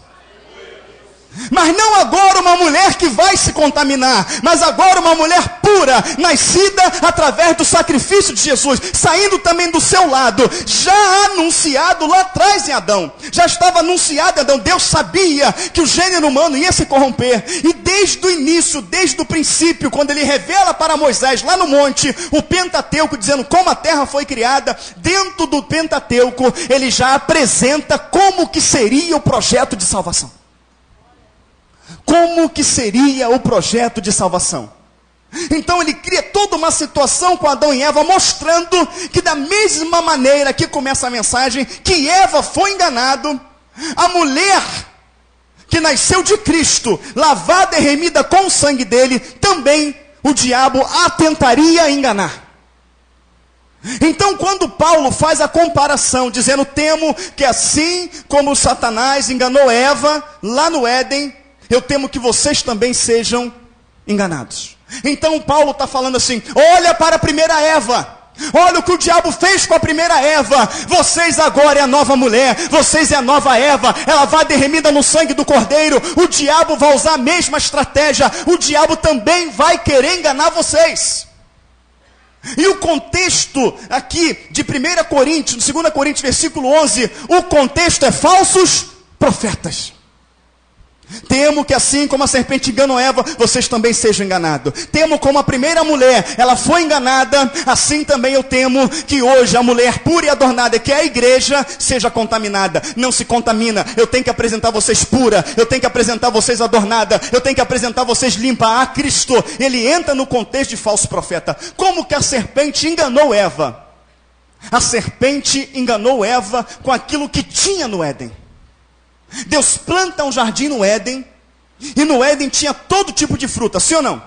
Mas não agora uma mulher que vai se contaminar, mas agora uma mulher pura, nascida através do sacrifício de Jesus, saindo também do seu lado, já anunciado lá atrás em Adão. Já estava anunciado em Adão. Deus sabia que o gênero humano ia se corromper. E desde o início, desde o princípio, quando ele revela para Moisés lá no monte, o Pentateuco, dizendo como a terra foi criada, dentro do Pentateuco, ele já apresenta como que seria o projeto de salvação. Como que seria o projeto de salvação? Então ele cria toda uma situação com Adão e Eva, mostrando que da mesma maneira que começa a mensagem, que Eva foi enganado, a mulher que nasceu de Cristo, lavada e remida com o sangue dele, também o diabo a tentaria enganar. Então quando Paulo faz a comparação, dizendo, temo que assim como Satanás enganou Eva lá no Éden, eu temo que vocês também sejam enganados. Então Paulo está falando assim, olha para a primeira Eva. Olha o que o diabo fez com a primeira Eva. Vocês agora é a nova mulher. Vocês é a nova Eva. Ela vai derramida no sangue do cordeiro. O diabo vai usar a mesma estratégia. O diabo também vai querer enganar vocês. E o contexto aqui de 1 Coríntios, 2 Coríntios, versículo 11, o contexto é falsos profetas. Temo que assim como a serpente enganou Eva, vocês também sejam enganados. Temo como a primeira mulher, ela foi enganada, assim também eu temo que hoje a mulher pura e adornada, que é a igreja, seja contaminada. Não se contamina, eu tenho que apresentar vocês pura, eu tenho que apresentar vocês adornada, eu tenho que apresentar vocês limpa a Cristo. Ele entra no contexto de falso profeta. Como que a serpente enganou Eva? A serpente enganou Eva com aquilo que tinha no Éden. Deus planta um jardim no Éden, e no Éden tinha todo tipo de fruta, sim ou não?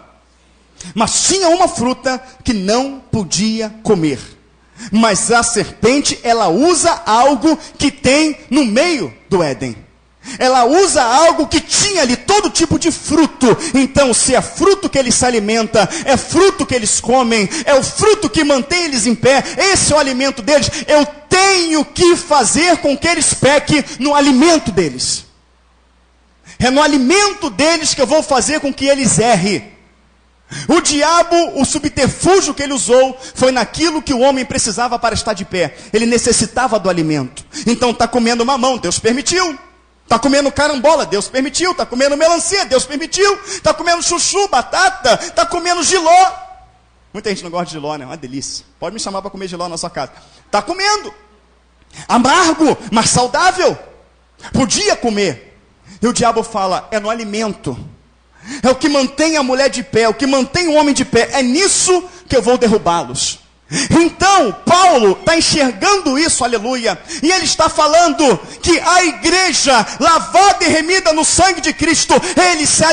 Mas tinha uma fruta que não podia comer. Mas a serpente, ela usa algo que tem no meio do Éden. Ela usa algo que tinha ali todo tipo de fruto. Então, se é fruto que eles se alimentam, é fruto que eles comem, é o fruto que mantém eles em pé, esse é o alimento deles, eu tenho que fazer com que eles pequem no alimento deles. É no alimento deles que eu vou fazer com que eles errem. O diabo, o subterfúgio que ele usou, foi naquilo que o homem precisava para estar de pé. Ele necessitava do alimento. Então está comendo mamão, Deus permitiu. Está comendo carambola, Deus permitiu. Está comendo melancia, Deus permitiu. Está comendo chuchu, batata. Está comendo jiló. Muita gente não gosta de jiló, né? Uma delícia. Pode me chamar para comer jiló na sua casa. Está comendo. Amargo, mas saudável. Podia comer. E o diabo fala, é no alimento. É o que mantém a mulher de pé, o que mantém o homem de pé. É nisso que eu vou derrubá-los. Então, Paulo está enxergando isso, aleluia. E ele está falando que a igreja, lavada e remida no sangue de Cristo,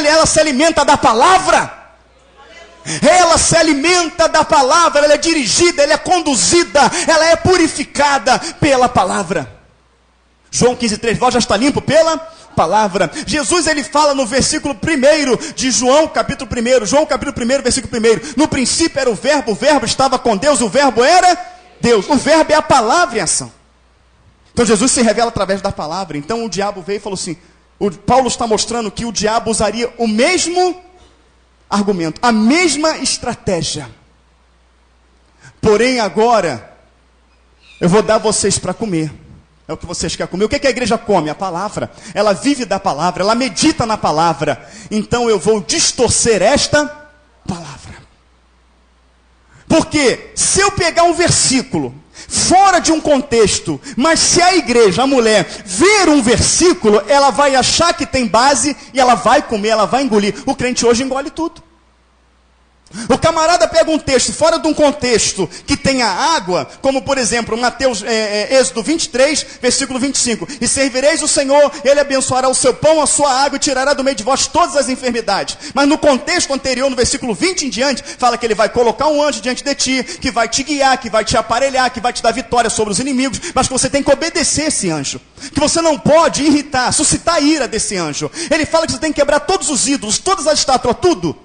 ela se alimenta da palavra. Ela se alimenta da palavra, ela é dirigida, ela é conduzida, ela é purificada pela palavra. João 15:3, vós já está limpo pela palavra. Jesus, ele fala no versículo 1 de João, capítulo 1, João capítulo 1, versículo 1, no princípio era o verbo estava com Deus, o verbo era Deus. O verbo é a palavra em ação. Então Jesus se revela através da palavra. Então o diabo veio e falou assim, Paulo está mostrando que o diabo usaria o mesmo argumento, a mesma estratégia. Porém agora, eu vou dar vocês para comer. É o que vocês querem comer. O que a igreja come? A palavra. Ela vive da palavra, ela medita na palavra. Então eu vou distorcer esta palavra. Porque se eu pegar um versículo fora de um contexto, mas se a igreja, a mulher, ver um versículo, ela vai achar que tem base e ela vai comer, ela vai engolir. O crente hoje engole tudo. O camarada pega um texto fora de um contexto que tenha água, como por exemplo, Êxodo 23, versículo 25. E servireis o Senhor, Ele abençoará o seu pão, a sua água e tirará do meio de vós todas as enfermidades. Mas no contexto anterior, no versículo 20 em diante, fala que Ele vai colocar um anjo diante de ti, que vai te guiar, que vai te aparelhar, que vai te dar vitória sobre os inimigos, mas que você tem que obedecer esse anjo. Que você não pode irritar, suscitar a ira desse anjo. Ele fala que você tem que quebrar todos os ídolos, todas as estátuas, tudo.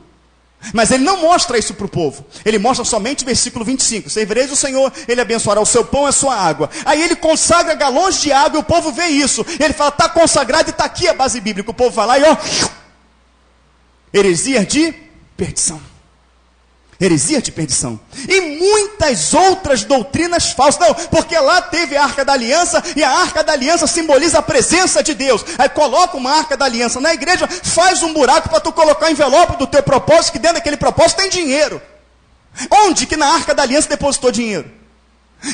Mas ele não mostra isso para o povo. Ele mostra somente o versículo 25. Servireis o Senhor, Ele abençoará o seu pão e a sua água. Aí ele consagra galões de água e o povo vê isso. Ele fala, está consagrado e está aqui a base bíblica. O povo vai lá e ó, heresia de perdição. Heresia de perdição. E muitas outras doutrinas falsas. Não, porque lá teve a Arca da Aliança, e a Arca da Aliança simboliza a presença de Deus. Aí coloca uma Arca da Aliança na igreja, faz um buraco para tu colocar o envelope do teu propósito, que dentro daquele propósito tem dinheiro. Onde que na Arca da Aliança depositou dinheiro?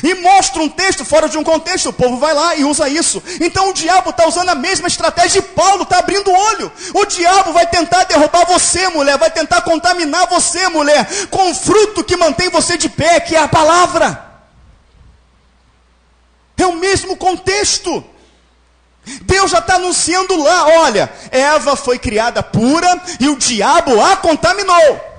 E mostra um texto fora de um contexto, o povo vai lá e usa isso. Então o diabo está usando a mesma estratégia e Paulo está abrindo o olho. O diabo vai tentar derrubar você, mulher, vai tentar contaminar você, mulher, com o fruto que mantém você de pé, que é a palavra. É o mesmo contexto. Deus já está anunciando lá, olha, Eva foi criada pura e o diabo a contaminou.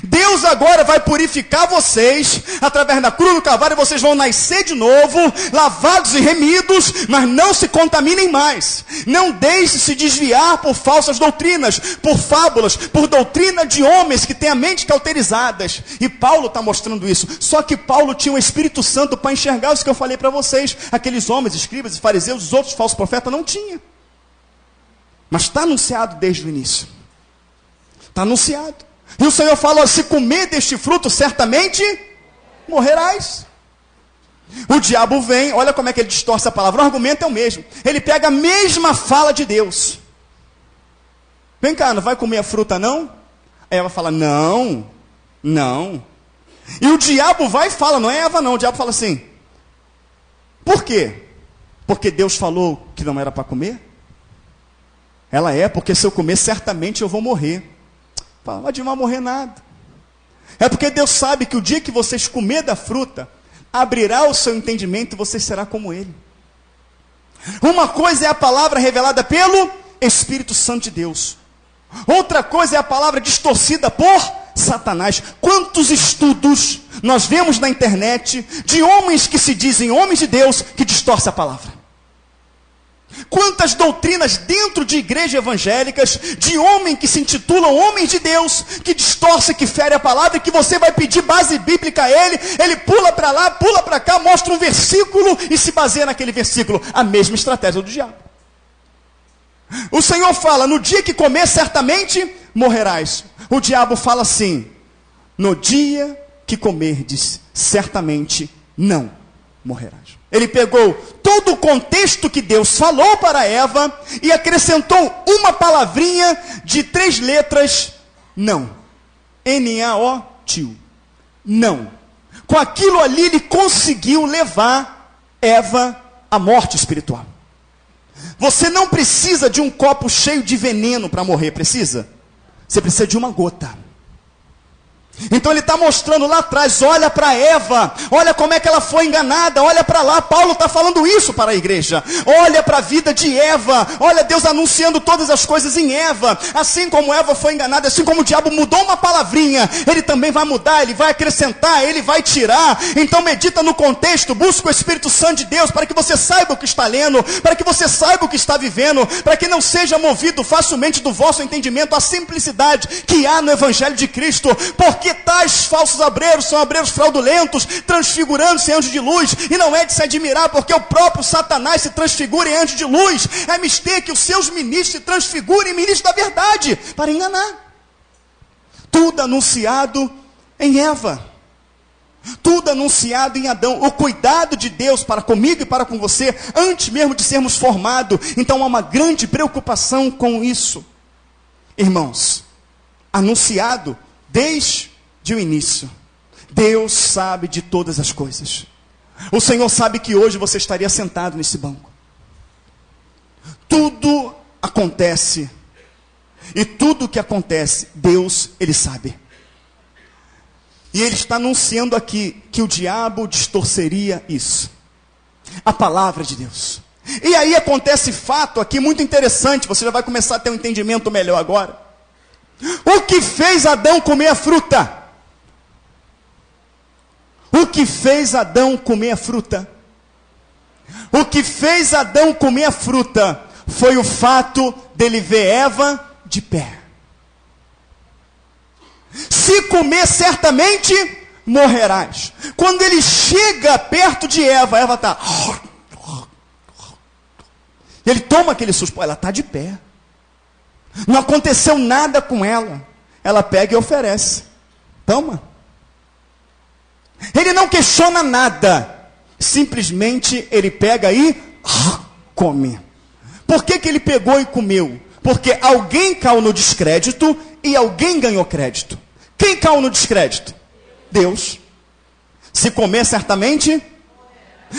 Deus agora vai purificar vocês através da cruz do Calvário, e vocês vão nascer de novo, lavados e remidos, mas não se contaminem mais. Não deixe se desviar por falsas doutrinas, por fábulas, por doutrina de homens que têm a mente cauterizadas. E Paulo está mostrando isso. Só que Paulo tinha o Espírito Santo para enxergar isso que eu falei para vocês. Aqueles homens, escribas e fariseus, os outros falsos profetas não tinham. Mas está anunciado desde o início. Está anunciado. E o Senhor fala, se comer deste fruto, certamente morrerás. O diabo vem, olha como é que ele distorce a palavra, o argumento é o mesmo. Ele pega a mesma fala de Deus. Vem cá, não vai comer a fruta não? Aí Eva fala, não. E o diabo vai e fala, não é Eva não, o diabo fala assim, por quê? Porque Deus falou que não era para comer? Ela é, porque se eu comer, certamente eu vou morrer. Não vai morrer nada. É porque Deus sabe que o dia que vocês comer da fruta, abrirá o seu entendimento e você será como Ele. Uma coisa é a palavra revelada pelo Espírito Santo de Deus. Outra coisa é a palavra distorcida por Satanás. Quantos estudos nós vemos na internet de homens que se dizem homens de Deus que distorcem a palavra? Quantas doutrinas dentro de igrejas evangélicas, de homens que se intitulam homens de Deus, que distorcem, que ferem a palavra, e que você vai pedir base bíblica a ele pula para lá, pula para cá, mostra um versículo e se baseia naquele versículo. A mesma estratégia do diabo. O Senhor fala, no dia que comer, certamente morrerás. O diabo fala assim, no dia que comerdes, certamente não morrerás. Ele pegou todo o contexto que Deus falou para Eva e acrescentou uma palavrinha de 3 letras, não. N-A-O-T-I-O. Não. Com aquilo ali ele conseguiu levar Eva à morte espiritual. Você não precisa de um copo cheio de veneno para morrer, precisa? Você precisa de uma gota. Então ele está mostrando lá atrás, olha para Eva, olha como é que ela foi enganada, olha para lá, Paulo está falando isso para a igreja, olha para a vida de Eva, olha Deus anunciando todas as coisas em Eva, assim como Eva foi enganada, assim como o diabo mudou uma palavrinha, ele também vai mudar, ele vai acrescentar, ele vai tirar. Então medita no contexto, busca o Espírito Santo de Deus, para que você saiba o que está lendo, para que você saiba o que está vivendo, para que não seja movido facilmente do vosso entendimento a simplicidade que há no Evangelho de Cristo, porque tais falsos obreiros são obreiros fraudulentos, transfigurando-se em anjo de luz, e não é de se admirar, porque o próprio Satanás se transfigura em anjo de luz. É mister que os seus ministros se transfigurem em ministros da verdade, para enganar. Tudo anunciado em Eva, tudo anunciado em Adão, o cuidado de Deus para comigo e para com você, antes mesmo de sermos formados. Então há uma grande preocupação com isso. Irmãos, anunciado desde o início. Deus sabe de todas as coisas. O Senhor sabe que hoje você estaria sentado nesse banco. Tudo acontece. E tudo que acontece, Deus, Ele sabe. E Ele está anunciando aqui que o diabo distorceria isso. A palavra de Deus. E aí acontece fato aqui muito interessante. Você já vai começar a ter um entendimento melhor agora. O que fez Adão comer a fruta? O que fez Adão comer a fruta? O que fez Adão comer a fruta foi o fato dele ver Eva de pé. Se comer, certamente morrerás. Quando ele chega perto de Eva, Eva está... Ele toma aquele susto, ela está de pé. Não aconteceu nada com ela. Ela pega e oferece. Toma. Ele não questiona nada. Simplesmente ele pega e come. Por que ele pegou e comeu? Porque alguém caiu no descrédito e alguém ganhou crédito. Quem caiu no descrédito? Deus. Se comer, certamente...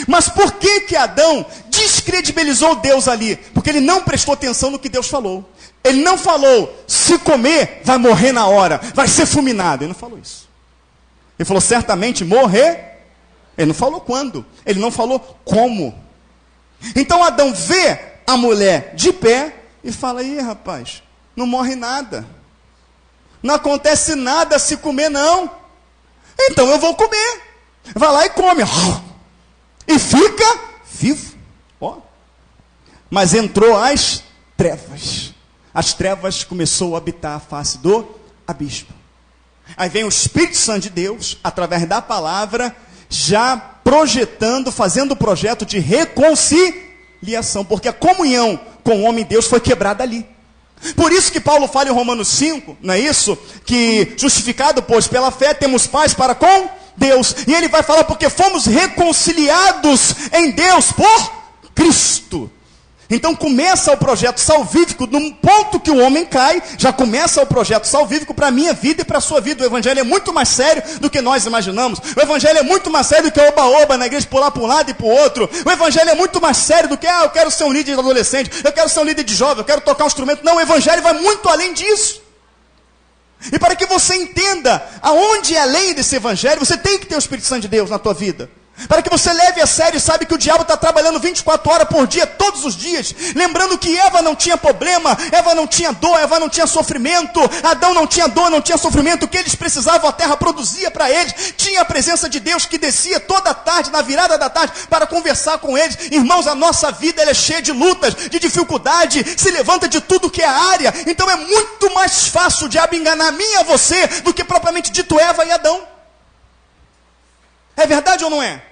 Mas por que Adão descredibilizou Deus ali? Porque ele não prestou atenção no que Deus falou. Ele não falou, se comer, vai morrer na hora, vai ser fulminado. Ele não falou isso. Ele falou, certamente morrer. Ele não falou quando. Ele não falou como. Então Adão vê a mulher de pé e fala, ih rapaz, não morre nada. Não acontece nada se comer, não. Então eu vou comer. Vai lá e come. E fica vivo. Ó. Mas entrou as trevas. As trevas começou a habitar a face do abismo. Aí vem o Espírito Santo de Deus, através da palavra, já projetando, fazendo o projeto de reconciliação. Porque a comunhão com o homem e Deus foi quebrada ali. Por isso que Paulo fala em Romanos 5, não é isso? Que justificado, pois, pela fé, temos paz para com Deus. E ele vai falar porque fomos reconciliados em Deus por Cristo. Então começa o projeto salvífico, num ponto que o homem cai, já começa o projeto salvífico para a minha vida e para a sua vida. O evangelho é muito mais sério do que nós imaginamos. O evangelho é muito mais sério do que oba-oba na igreja, pular para um lado e para o outro. O evangelho é muito mais sério do que, eu quero ser um líder de adolescente, eu quero ser um líder de jovem, eu quero tocar um instrumento. Não, o evangelho vai muito além disso. E para que você entenda aonde é além desse evangelho, você tem que ter o Espírito Santo de Deus na tua vida. Para que você leve a sério e sabe que o diabo está trabalhando 24 horas por dia, todos os dias. Lembrando que Eva não tinha problema, Eva não tinha dor, Eva não tinha sofrimento. Adão não tinha dor, não tinha sofrimento. O que eles precisavam, a terra produzia para eles. Tinha a presença de Deus que descia toda a tarde, na virada da tarde, para conversar com eles. Irmãos, a nossa vida ela é cheia de lutas, de dificuldade, se levanta de tudo que é área. Então é muito mais fácil o diabo enganar a mim e a você do que propriamente dito Eva e Adão. É verdade ou não é?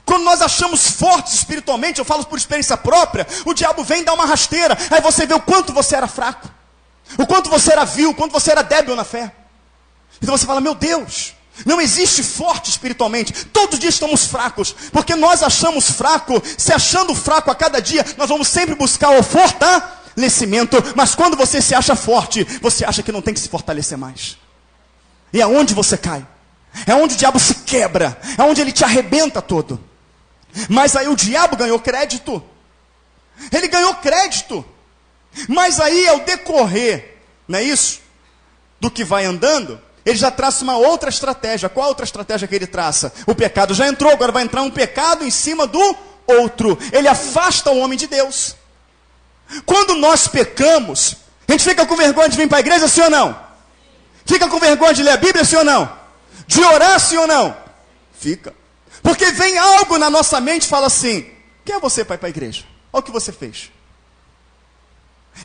Quando nós achamos fortes espiritualmente, eu falo por experiência própria, o diabo vem dar uma rasteira. Aí você vê o quanto você era fraco, o quanto você era vil, o quanto você era débil na fé. Então você fala, meu Deus, não existe forte espiritualmente. Todos os dias estamos fracos, porque nós achamos fraco. Se achando fraco a cada dia, nós vamos sempre buscar o fortalecimento. Mas quando você se acha forte, você acha que não tem que se fortalecer mais. E é onde você cai. É onde o diabo se quebra. É onde ele te arrebenta todo. Mas aí o diabo ganhou crédito. Ele ganhou crédito. Mas aí ao decorrer, não é isso? Do que vai andando, ele já traça uma outra estratégia. Qual a outra estratégia que ele traça? O pecado já entrou, agora vai entrar um pecado em cima do outro. Ele afasta o homem de Deus. Quando nós pecamos, a gente fica com vergonha de vir para a igreja, sim ou não? Fica com vergonha de ler a Bíblia, sim ou não? De orar, sim ou não? Fica. Porque vem algo na nossa mente e fala assim, quem é você para ir para a igreja? Olha o que você fez.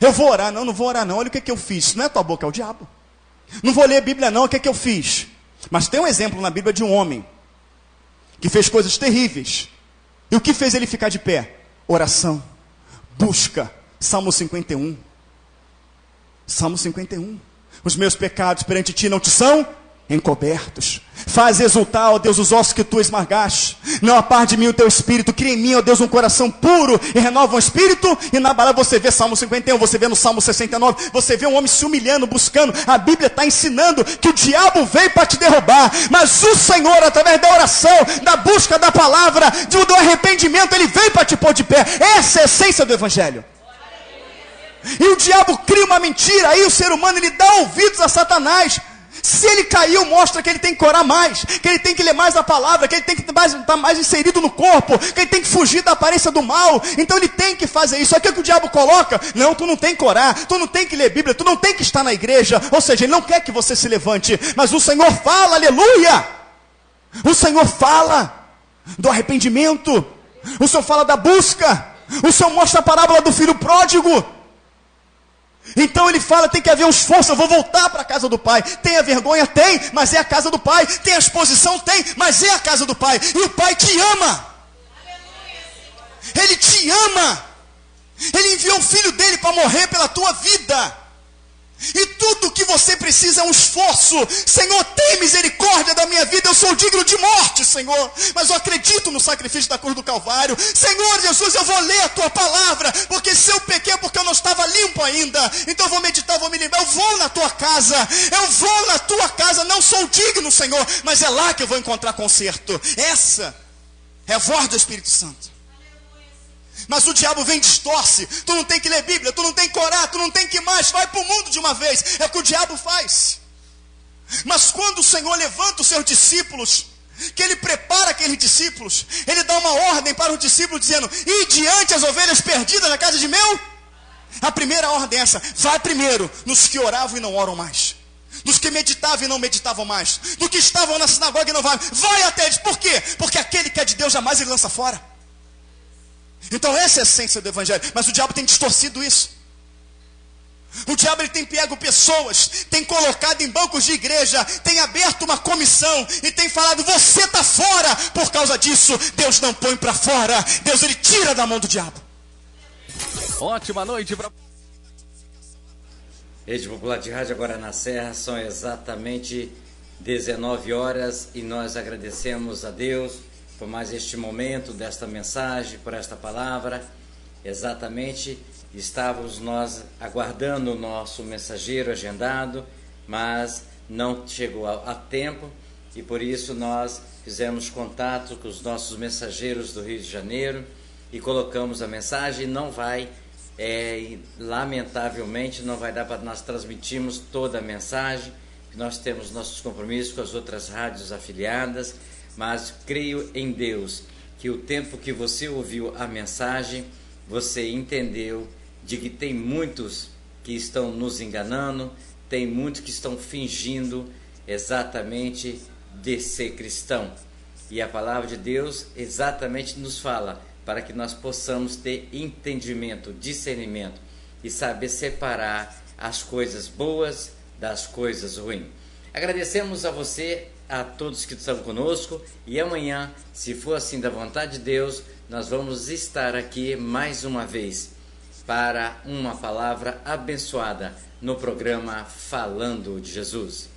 Eu vou orar, não vou orar não, olha o que eu fiz. Isso não é tua boca, é o diabo. Não vou ler a Bíblia não, o que eu fiz? Mas tem um exemplo na Bíblia de um homem que fez coisas terríveis. E o que fez ele ficar de pé? Oração, busca, Salmo 51. Salmo 51. Os meus pecados perante ti não te são encobertos. Faz exultar, ó Deus, os ossos que tu esmagaste. Não aparte de mim o teu espírito. Cria em mim, ó Deus, um coração puro e renova um espírito inabalável. Você vê Salmo 51, você vê no Salmo 69, você vê um homem se humilhando, buscando. A Bíblia está ensinando que o diabo veio para te derrubar, mas o Senhor, através da oração, da busca da palavra, do arrependimento, ele veio para te pôr de pé. Essa é a essência do evangelho. E o diabo cria uma mentira, aí o ser humano ele dá ouvidos a Satanás. Se ele caiu, mostra que ele tem que orar mais, que ele tem que ler mais a palavra, que ele tem que estar mais inserido no corpo, que ele tem que fugir da aparência do mal. Então ele tem que fazer isso. Aqui é que o diabo coloca, não, tu não tem que orar, tu não tem que ler Bíblia, tu não tem que estar na igreja. Ou seja, ele não quer que você se levante, mas o Senhor fala, aleluia. O Senhor fala do arrependimento, o Senhor fala da busca, o Senhor mostra a parábola do filho pródigo. Então ele fala, tem que haver um esforço, eu vou voltar para a casa do pai. Tem a vergonha? Tem, mas é a casa do pai. Tem a exposição? Tem, mas é a casa do pai. E o pai te ama. Ele te ama. Ele enviou o filho dele para morrer pela tua vida. E tudo o que você precisa é um esforço. Senhor, tem misericórdia da minha vida. Eu sou digno de morte, Senhor, mas eu acredito no sacrifício da cruz do Calvário. Senhor Jesus, eu vou ler a tua palavra, porque se eu pequei é porque eu não estava limpo ainda. Então eu vou meditar, vou me lembrar. Eu vou na tua casa, eu vou na tua casa. Não sou digno, Senhor, mas é lá que eu vou encontrar conserto. Essa é a voz do Espírito Santo. Mas o diabo vem e distorce. Tu não tem que ler Bíblia, tu não tem que orar, tu não tem que ir mais, vai para o mundo de uma vez. É o que o diabo faz. Mas quando o Senhor levanta os seus discípulos, que ele prepara aqueles discípulos, ele dá uma ordem para os discípulos dizendo, e diante as ovelhas perdidas na casa de meu. A primeira ordem é essa: vai primeiro nos que oravam e não oram mais, dos que meditavam e não meditavam mais, dos que estavam na sinagoga e não vai. Vai até eles. Por quê? Porque aquele que é de Deus jamais ele lança fora. Então essa é a essência do evangelho. Mas o diabo tem distorcido isso. O diabo ele tem pego pessoas, tem colocado em bancos de igreja, tem aberto uma comissão e tem falado: você está fora por causa disso. Deus não põe para fora, Deus ele tira da mão do diabo. Ótima noite para Rede Popular de Rádio agora na Serra, são exatamente 19 horas e nós agradecemos a Deus por mais este momento, desta mensagem, por esta palavra. Exatamente, estávamos nós aguardando o nosso mensageiro agendado, mas não chegou a tempo e por isso nós fizemos contato com os nossos mensageiros do Rio de Janeiro e colocamos a mensagem. Não vai, lamentavelmente, não vai dar para nós transmitirmos toda a mensagem, nós temos nossos compromissos com as outras rádios afiliadas, mas creio em Deus que o tempo que você ouviu a mensagem, você entendeu de que tem muitos que estão nos enganando, tem muitos que estão fingindo exatamente de ser cristão. E a palavra de Deus exatamente nos fala para que nós possamos ter entendimento, discernimento e saber separar as coisas boas das coisas ruins. Agradecemos a você, a todos que estão conosco, e amanhã, se for assim da vontade de Deus, nós vamos estar aqui mais uma vez para uma palavra abençoada no programa Falando de Jesus.